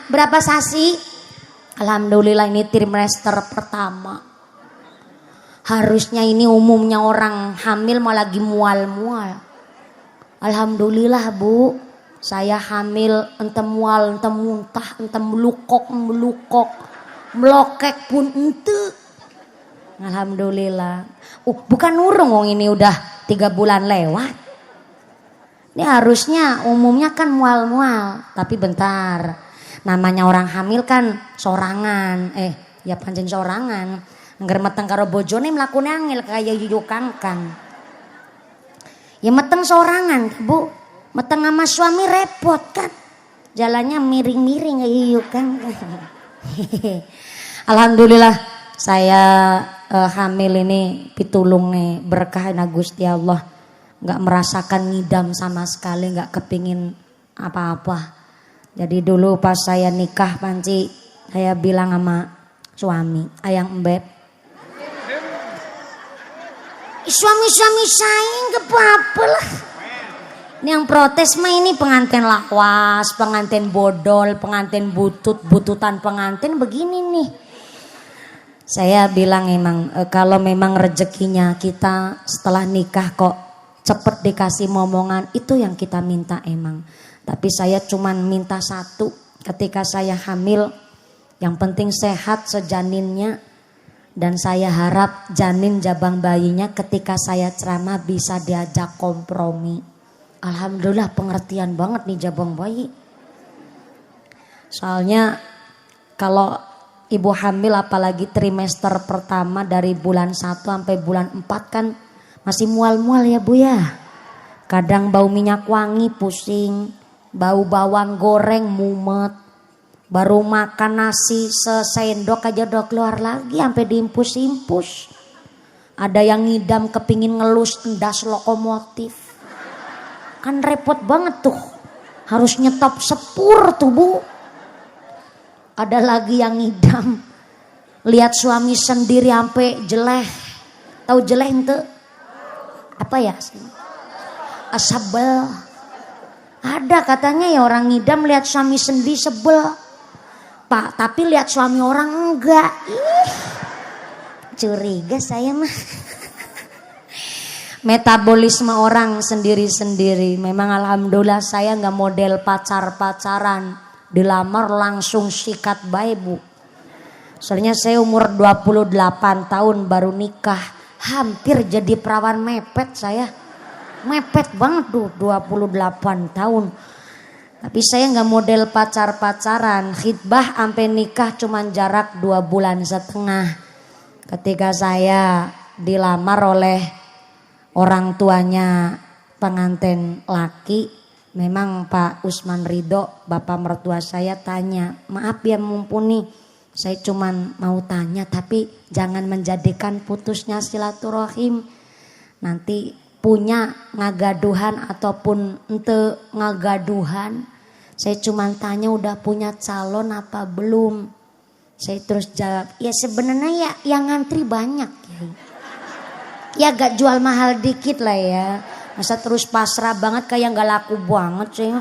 Berapa sasi? Alhamdulillah ini trimester pertama. Harusnya ini umumnya orang hamil malah lagi mual-mual. Alhamdulillah Bu, saya hamil ente mual, ente muntah, ente melukok, melokek pun ente. Alhamdulillah. Bukan urung wong ini udah 3 bulan lewat. Ini harusnya umumnya kan mual-mual, tapi bentar. Namanya orang hamil kan sorangan, ya pancen sorangan. Ngger meteng karo bojone mlakune angel kaya yuyu kangkang. Ya meteng sorangan, Bu. Meteng sama suami repot kan. Jalannya miring-miring kaya yuyu kangkang. Alhamdulillah saya hamil ini pitulunge berkah na Gusti Allah. Enggak merasakan ngidam sama sekali, enggak kepingin apa-apa. Jadi dulu pas saya nikah panci, saya bilang sama suami, ayang embeb, suami-suami saya nggak apa-apa lah. Ini yang protes mah ini pengantin lawas, pengantin bodol, pengantin bututan pengantin begini nih. Saya bilang emang kalau memang rezekinya kita setelah nikah kok cepet dikasih momongan, itu yang kita minta emang. Tapi saya cuman minta satu, ketika saya hamil, yang penting sehat sejaninnya, dan saya harap janin jabang bayinya ketika saya ceramah bisa diajak kompromi. Alhamdulillah pengertian banget nih jabang bayi. Soalnya kalau ibu hamil apalagi trimester pertama dari bulan 1 sampai bulan 4 kan masih mual-mual ya Bu ya. Kadang bau minyak wangi pusing, bau bawang goreng mumet. Baru makan nasi sesendok aja udah keluar lagi sampai diimpus-impus. Ada yang ngidam kepingin ngelus endas lokomotif. Kan repot banget tuh. Harus nyetop sepur tuh Bu. Ada lagi yang ngidam lihat suami sendiri sampai jeleh. Tahu jeleh ente? Apa ya? Asabel. Ada katanya ya orang ngidam lihat suami sendiri sebel. Pak, tapi lihat suami orang enggak. Ih, curiga saya mah. Metabolisme orang sendiri-sendiri. Memang alhamdulillah saya nggak model pacar-pacaran. Dilamar langsung sikat bae Bu. Soalnya saya umur 28 tahun baru nikah. Hampir jadi perawan mepet saya. Mepet banget tuh 28 tahun. Tapi saya nggak model pacar-pacaran. Khitbah sampai nikah cuman jarak 2,5 bulan. Ketika saya dilamar oleh orang tuanya pengantin laki, memang Pak Usman Ridho, bapak mertua saya tanya, maaf ya mumpuni, saya cuman mau tanya tapi jangan menjadikan putusnya silaturahim. Nanti punya ngagaduhan ataupun ente ngagaduhan. Saya cuma tanya udah punya calon apa belum. Saya terus jawab, ya sebenarnya ya yang ngantri banyak ya. Ya gak jual mahal dikit lah ya. Masa terus pasrah banget kayak gak laku banget sih.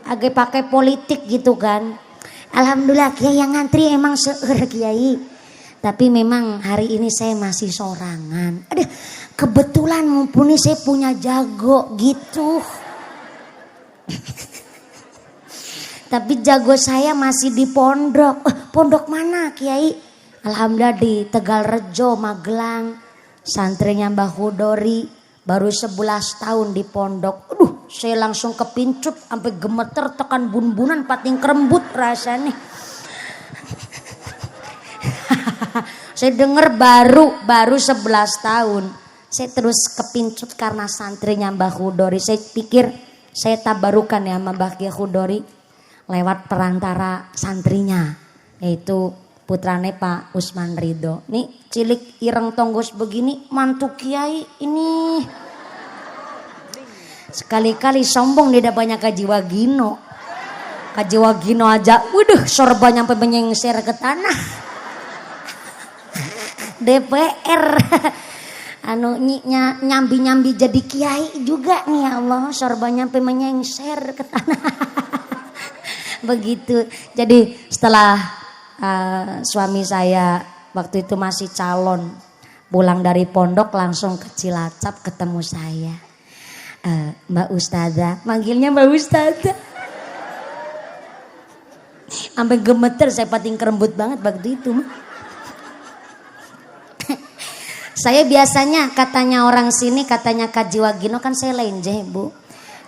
Agak pakai politik gitu kan. Alhamdulillah Kiai yang ngantri emang seueur Kiai. Tapi memang hari ini saya masih sorangan. Aduh, kebetulan mumpuni saya punya jago gitu. Tapi jago saya masih di pondok. Pondok mana Kiai? Alhamdulillah di Tegalrejo, Magelang. Santrinya Mbah Hudori. Baru 11 tahun di pondok. Aduh, saya langsung kepincut sampai gemeter tekan bun-bunan pating kerembut rasanya. Saya dengar baru 11 tahun. Saya terus kepincut karena santrinya Mbah Hudori. Saya pikir saya tabarukan ya sama Mbah Kiai Hudori lewat perantara santrinya, yaitu putrane Pak Usman Ridho. Nih cilik ireng tonggos begini mantu Kiai ini. Sekali-kali sombong dia banyak Kaji Wagino. Kaji Wagino aja, waduh sorba nyampe menyengser ke tanah. DPR anu nyambi-nyambi jadi kiai juga nih ya Allah, sorba nyampe menyengser ke tanah. Begitu. Jadi setelah suami saya waktu itu masih calon, pulang dari pondok langsung ke Cilacap ketemu saya. Mbak Ustazah, manggilnya Mbak Ustazah. Sampai gemeter saya pating kerembut banget waktu itu. Saya biasanya katanya orang sini, katanya Kaji Wagino kan saya lenjeh Bu.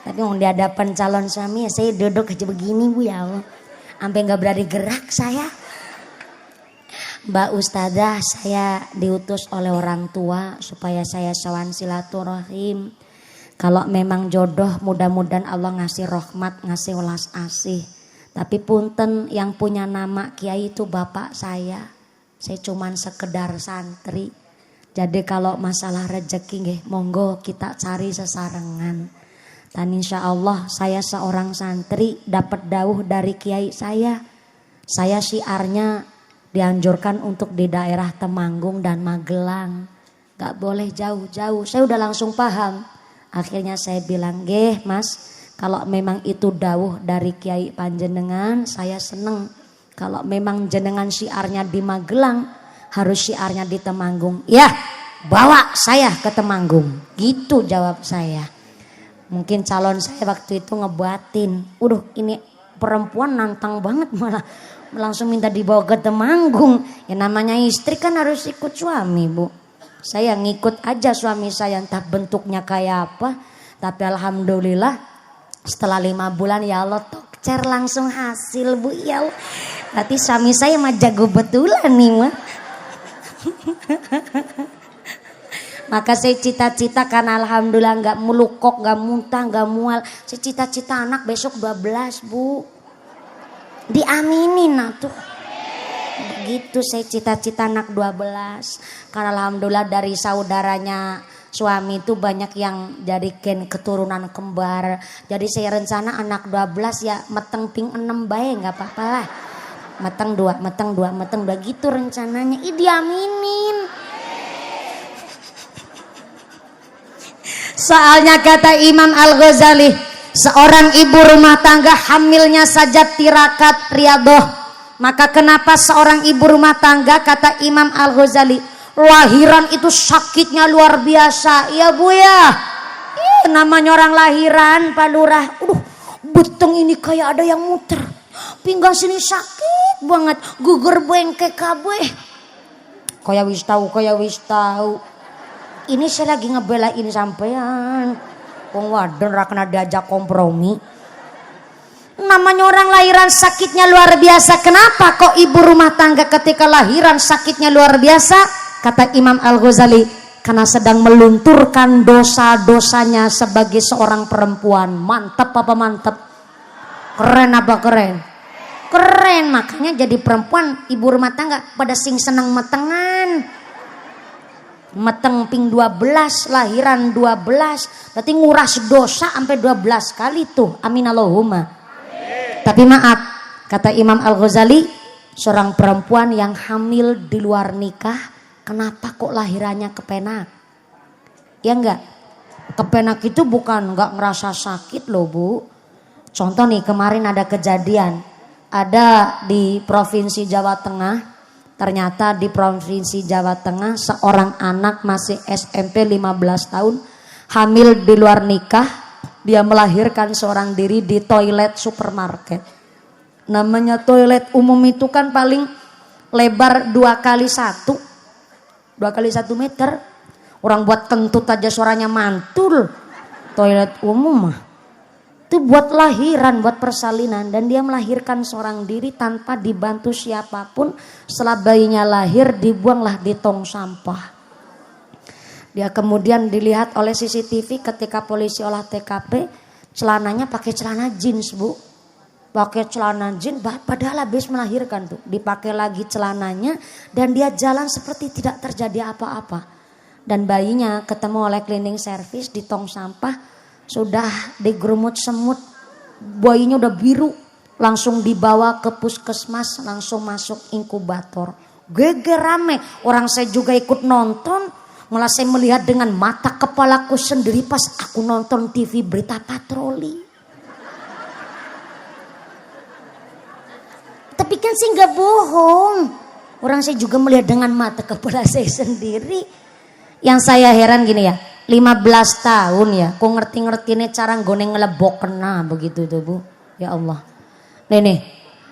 Tapi mau di hadapan calon suami ya saya duduk aja begini Bu ya Allah. Sampai gak berani gerak saya. Mbak Ustazah, saya diutus oleh orang tua supaya saya sowan silaturahim. Kalau memang jodoh mudah-mudahan Allah ngasih rahmat, ngasih welas asih. Tapi punten yang punya nama Kiai itu bapak saya. Saya cuman sekedar santri. Jadi kalau masalah rezeki nggih monggo kita cari sesarengan. Dan insya Allah saya seorang santri dapat dawuh dari kiai saya. Saya syiarnya dianjurkan untuk di daerah Temanggung dan Magelang. Gak boleh jauh-jauh. Saya udah langsung paham. Akhirnya saya bilang, "Nggih Mas, kalau memang itu dawuh dari kiai panjenengan saya seneng. Kalau memang jenengan syiarnya di Magelang, harus syiarnya di Temanggung." Ya, bawa saya ke Temanggung. Gitu jawab saya. Mungkin calon saya waktu itu ngebatin, ini perempuan nantang banget, malah langsung minta dibawa ke Temanggung. Ya namanya istri kan harus ikut suami, Bu. Saya ngikut aja suami saya, entah bentuknya kayak apa. Tapi alhamdulillah setelah 5 bulan ya Allah tokcer langsung hasil, Bu. Ya Allah. Berarti suami saya mah jago betulan nih, mah. Maka saya cita-cita karena alhamdulillah nggak melukok, nggak muntah, nggak mual. Saya cita-cita anak besok 12, Bu. Diaminin atuh. Begitu saya cita-cita anak 12. Karena alhamdulillah dari saudaranya suami itu banyak yang dari keturunan kembar. Jadi saya rencana anak 12 ya meteng ping 6 bae nggak apa-apa lah. Meteng 2 gitu rencananya. Diaminin. Soalnya kata Imam Al-Ghazali, seorang ibu rumah tangga hamilnya saja tirakat riadoh. Maka kenapa seorang ibu rumah tangga, kata Imam Al-Ghazali, lahiran itu sakitnya luar biasa. Ya Bu ya, namanya orang lahiran Pak Lurah, beteng ini kayak ada yang muter, pinggang sini sakit banget, gugur bengkek kabeh. Kaya wis tahu. Ini saya lagi ngebelain sampean. Wong wadon ra kena diajak kompromi. Namanya orang lahiran sakitnya luar biasa. Kenapa kok ibu rumah tangga ketika lahiran sakitnya luar biasa? Kata Imam Al-Ghazali, karena sedang melunturkan dosa-dosanya sebagai seorang perempuan. Mantap apa mantap? Keren apa keren? Keren. Makanya jadi perempuan ibu rumah tangga pada sing seneng metengan. Meteng ping 12, lahiran 12, berarti nguras dosa sampai 12 kali tuh. Amin Allahumma. Tapi maaf, kata Imam Al-Ghazali, seorang perempuan yang hamil di luar nikah, kenapa kok lahirannya kepenak? Ya enggak? Kepenak itu bukan enggak ngerasa sakit loh, Bu. Contoh nih, kemarin ada kejadian, ada di Provinsi Jawa Tengah. Ternyata di Provinsi Jawa Tengah seorang anak masih SMP 15 tahun hamil di luar nikah. Dia melahirkan seorang diri di toilet supermarket. Namanya toilet umum itu kan paling lebar 2x1 meter. Orang buat kentut aja suaranya mantul. Toilet umum mah itu buat lahiran, buat persalinan. Dan dia melahirkan seorang diri tanpa dibantu siapapun. Setelah bayinya lahir dibuanglah di tong sampah. Dia kemudian dilihat oleh CCTV ketika polisi olah TKP, celananya pakai celana jeans, Bu. Pakai celana jeans padahal habis melahirkan tuh. Dipakai lagi celananya dan dia jalan seperti tidak terjadi apa-apa. Dan bayinya ketemu oleh cleaning service di tong sampah. Sudah digerumut semut, bayinya udah biru, langsung dibawa ke puskesmas, langsung masuk inkubator. Geger rame, orang saya juga ikut nonton, malah saya melihat dengan mata kepalaku sendiri pas aku nonton TV berita patroli. Tapi kan sih nggak bohong, orang saya juga melihat dengan mata kepala saya sendiri. Yang saya heran gini ya, 15 tahun ya, kok ngerti-ngertinya cara nggone ngelebok kena begitu tuh, Bu. Ya Allah. Nih,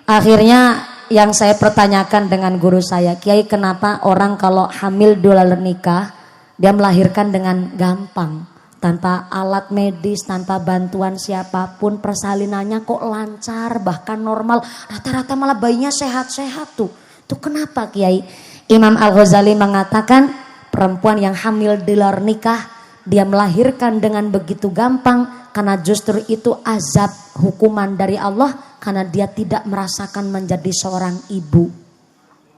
akhirnya yang saya pertanyakan dengan guru saya, Kiai, kenapa orang kalau hamil di luar nikah dia melahirkan dengan gampang, tanpa alat medis, tanpa bantuan siapapun, persalinannya kok lancar, bahkan normal, rata-rata malah bayinya sehat-sehat tuh. Tuh kenapa, Kiai? Imam Al-Ghazali mengatakan perempuan yang hamil di luar nikah dia melahirkan dengan begitu gampang karena justru itu azab hukuman dari Allah karena dia tidak merasakan menjadi seorang ibu.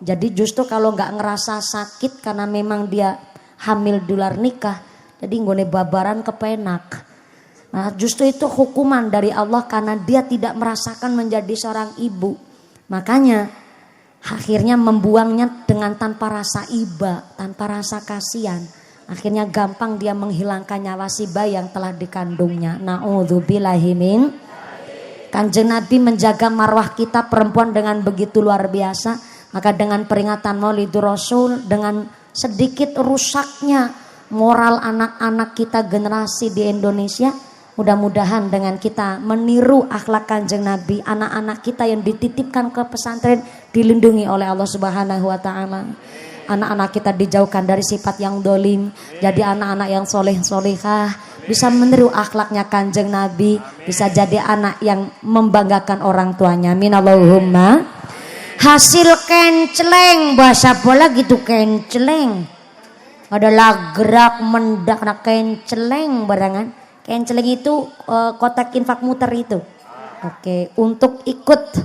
Jadi justru kalau nggak ngerasa sakit karena memang dia hamil di luar nikah, jadi nggone babaran kepenak. Nah justru itu hukuman dari Allah karena dia tidak merasakan menjadi seorang ibu. Makanya akhirnya membuangnya dengan tanpa rasa iba, tanpa rasa kasihan. Akhirnya gampang dia menghilangkan nyawa si bayi yang telah dikandungnya. Na'udzubillahi min. Kanjeng Nabi menjaga marwah kita perempuan dengan begitu luar biasa. Maka dengan peringatan Maulidur Rasul, dengan sedikit rusaknya moral anak-anak kita generasi di Indonesia, Mudah-mudahan dengan kita meniru akhlak Kanjeng Nabi, anak-anak kita yang dititipkan ke pesantren dilindungi oleh Allah Subhanahu wa taala. Anak-anak kita dijauhkan dari sifat yang dolim, jadi anak-anak yang soleh-solehah, bisa meniru akhlaknya Kanjeng Nabi, bisa jadi anak yang membanggakan orang tuanya. Amin Allahumma. Hasil kenceleng, bahasa bola gitu, kenceleng. Adalah gerak mendak nak kenceleng barangan. Kenceleng itu kotak infak muter itu. Oke, untuk ikut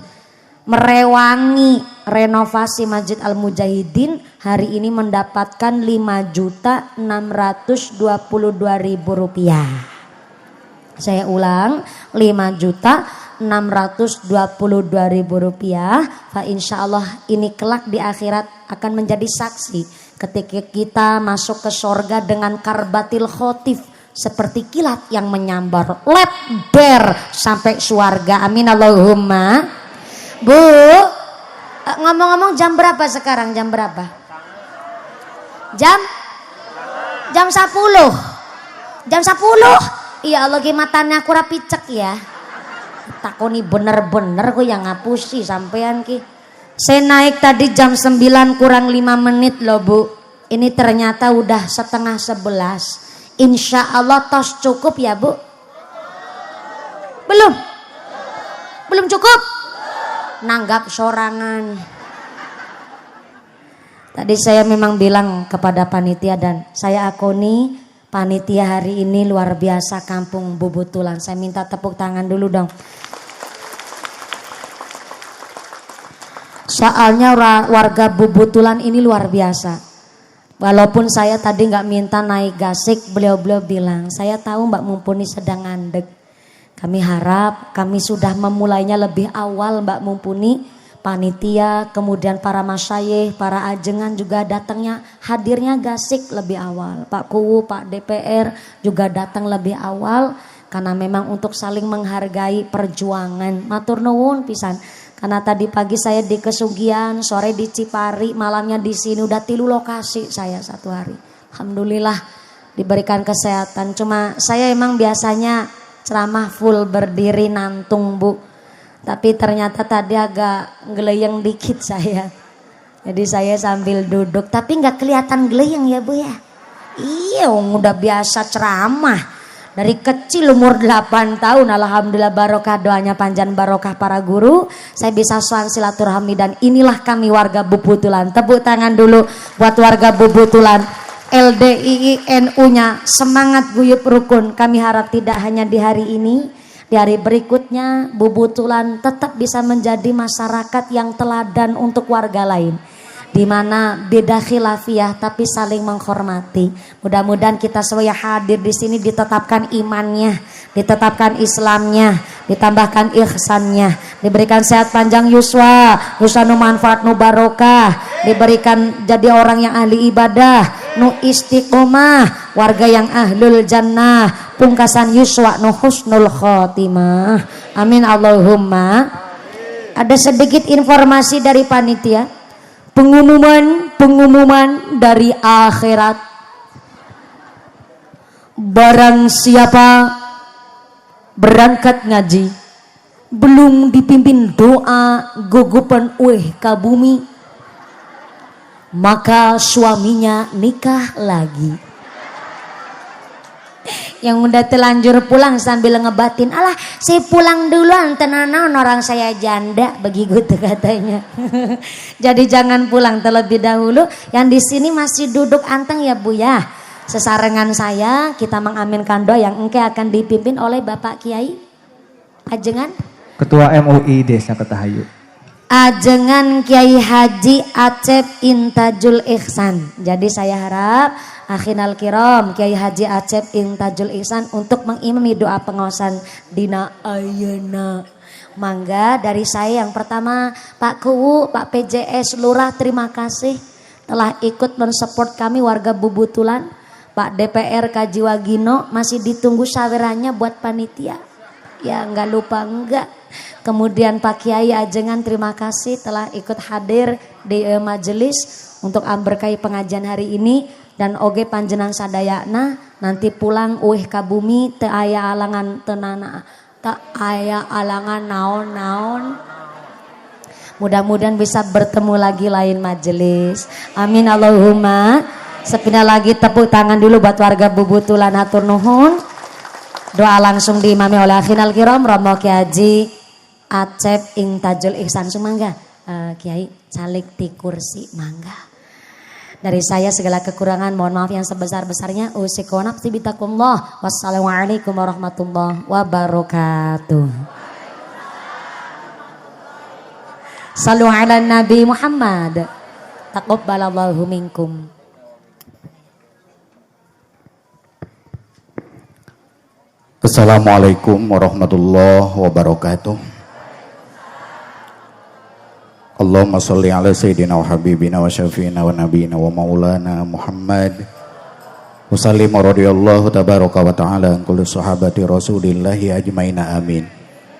merewangi renovasi Masjid Al Mujahidin hari ini mendapatkan Rp5.622.000. Saya ulang, Rp5.622.000. Fa insya Allah ini kelak di akhirat akan menjadi saksi ketika kita masuk ke sorga dengan karbatil khotif seperti kilat yang menyambar lebar sampai surga. Amin Allahumma. Bu, ngomong-ngomong jam berapa sekarang? Jam berapa? Jam 10. Jam 10. Iya Allah, matanya aku rapi cek ya. Takoni bener-bener gue yang ngapusi sampean ki. Saya naik tadi jam 9 kurang 5 menit loh Bu. Ini ternyata udah setengah 11. Insya Allah tos cukup ya Bu? Belum? Belum cukup? Nanggap sorangan. Tadi saya memang bilang kepada panitia dan saya akoni panitia hari ini luar biasa Kampung Bubutulan. Saya minta tepuk tangan dulu dong. Soalnya warga Bubutulan ini luar biasa. Walaupun saya tadi nggak minta naik gasik, beliau-beliau bilang, saya tahu Mbak Mumpuni sedang ngandek. Kami harap kami sudah memulainya lebih awal Mbak Mumpuni. Panitia, kemudian para masyayikh, para ajengan juga datangnya, hadirnya gasik lebih awal. Pak Kuwu, Pak DPR juga datang lebih awal. Karena memang untuk saling menghargai perjuangan. Matur nuwun pisan. Karena tadi pagi saya di Kesugian, sore di Cipari, malamnya di sini udah 3 lokasi saya satu hari. Alhamdulillah diberikan kesehatan. Cuma saya emang biasanya ceramah full berdiri nantung Bu. Tapi ternyata tadi agak geleyeng dikit saya. Jadi saya sambil duduk. Tapi nggak kelihatan geleyeng ya Bu ya. Iya udah biasa ceramah. Dari kecil umur 8 tahun alhamdulillah barokah doanya panjang barokah para guru. Saya bisa soal silaturahmi dan inilah kami warga Bubutulan. Tepuk tangan dulu buat warga Bubutulan. LDII NU-nya semangat guyup rukun. Kami harap tidak hanya di hari ini, di hari berikutnya Bubutulan tetap bisa menjadi masyarakat yang teladan untuk warga lain. Di mana beda khilafiyah tapi saling menghormati. Mudah-mudahan kita semua hadir di sini ditetapkan imannya, ditetapkan Islamnya, ditambahkan ihsannya, diberikan sehat panjang yuswa, nu manfaat nu barokah, diberikan jadi orang yang ahli ibadah, nu istiqomah, warga yang ahlul jannah, pungkasan yuswa nu husnul khotimah. Amin Allahumma. Ada sedikit informasi dari panitia. Pengumuman dari akhirat. Barang siapa berangkat ngaji belum dipimpin doa gugupan ka bumi, maka suaminya nikah lagi. Yang udah telanjur pulang sambil ngebatin, alah saya pulang duluan tenanan orang saya janda begitu katanya. Jadi jangan pulang terlebih dahulu. Yang di sini masih duduk anteng ya Bu ya. Sesarengan saya kita mengaminkan doa yang engke akan dipimpin oleh Bapak Kiai Ajengan Ketua MUI Desa Ketahayu. Ajengan Kiai Haji Acep Intajul Ihsan. Jadi saya harap akhinal kiram Kiai Haji Acep Intajul Ihsan untuk mengimami doa pengawasan dina ayeuna. Mangga dari saya yang pertama Pak Kuwu, Pak PJS Lurah, terima kasih telah ikut mensupport kami warga Bubutulan. Pak DPR Kaji Wagino masih ditunggu sawerannya buat panitia. Ya nggak lupa enggak. Kemudian Pak Kiai Ajengan terima kasih telah ikut hadir di majelis untuk memberkahi pengajian hari ini. dan oge panjenengan sadayana nanti pulang uih ka bumi teu aya alangan tenana, tak aya alangan naon-naon. Mudah-mudahan bisa bertemu lagi lain majelis. Amin Allahumma. Sepina lagi tepuk tangan dulu buat warga Bubutulan, hatur nuhun. Doa langsung diimami oleh akhirul kiram Romo Kiai Haji Acep ing Tajul Ihsan Sumangga. Kiai calik ti kursi mangga. Dari saya segala kekurangan mohon maaf yang sebesar-besarnya. Usiku nafsi bitakullah. Wassalamualaikum warahmatullahi wabarakatuh. Sallu ala Nabi Muhammad. Taqabbalallahu minkum. Assalamualaikum warahmatullahi wabarakatuh. Allahumma sholli ala sayyidina wa habibina wa syafi'ina wa nabiyina wa maulana Muhammad. Wa sallim radhiyallahu tabaraka wa ta'ala an kulli sahabati Rasulillahi ajmaina amin.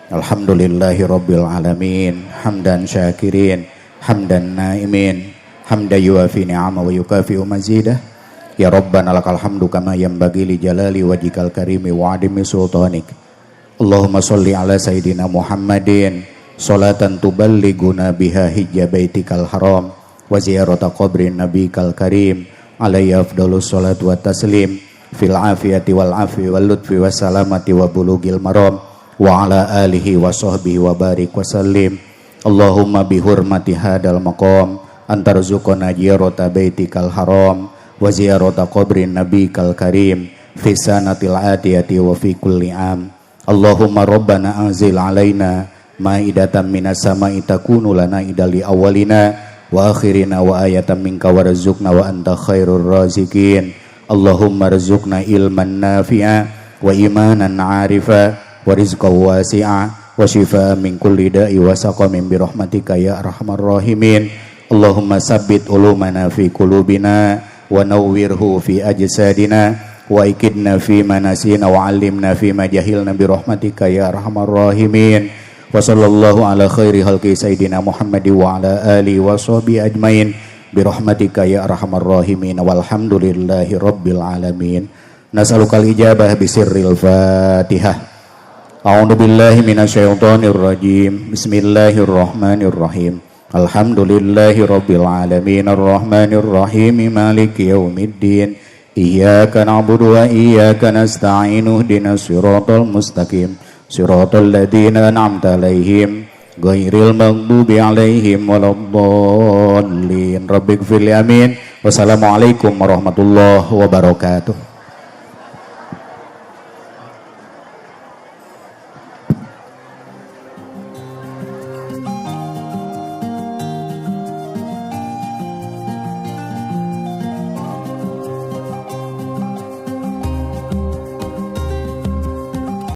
Alhamdulillahi rabbil alamin. Hamdan syakirin, hamdan naimin, hamdan yuafi ni'ama wa yukafi'u mazidah. Ya Rabbana lakal hamdu kama yanbaghi li jalali wajhikal karimi wa adimi sultanik. Allahumma sholli ala sayyidina Muhammadin salatan tuballighuna biha hijja baitikal haram wa ziyarata qabrin nabikal karim alaihi afdhalus salatu wa taslim fil afiyati wal afi wal lutfi was salamati wa bulughil maram wa ala alihi wa sahbihi wa barik wa sallim. Allahumma bihurmati hadal maqam antarzuqna ziyarata baitikal haram wa ziyarata qabrin nabikal karim fi sanatil atiyati wa fi kulli am. Allahumma rabbana anzil alaina ma'idatan minas sama'i takunu lana idali awalina wa akhirina wa ayatan minka warzuqna wa anta khairur raziqin. Allahumma rzuqna ilman nafi'a wa imanan 'arifa wa rizqan wasi'a wa shifaa min kulli da'i wa saqamin bi rahmatika ya arhamar rahimin. Allahumma sabbit ulumana fi qulubina wa nawwirhu fi ajsadina wa ikidna fi manasina wa 'allimna fi ma jahilna bi rahmatika ya arhamar rahimin. Wa sallallahu ala khairi halqi sayyidina Muhammad wa ala alihi wa sahbihi ajmain bi rahmatika ya arhamar rahimin walhamdulillahi rabbil alamin. Nas'alukal ijabah bi sirril Fatihah. A'udzu billahi minasyaitonir rajim. Bismillahirrahmanirrahim. Alhamdulillahi rabbil alamin arrahmanir rahim maliki yaumiddin. Iyyaka na'budu wa iyyaka nasta'in ihdinas siratal mustaqim. Siratal ladzina an'amta 'alaihim ghairil maghdubi 'alaihim waladdallin. Rabbighfirli amin. Wassalamualaikum warahmatullahi wabarakatuh.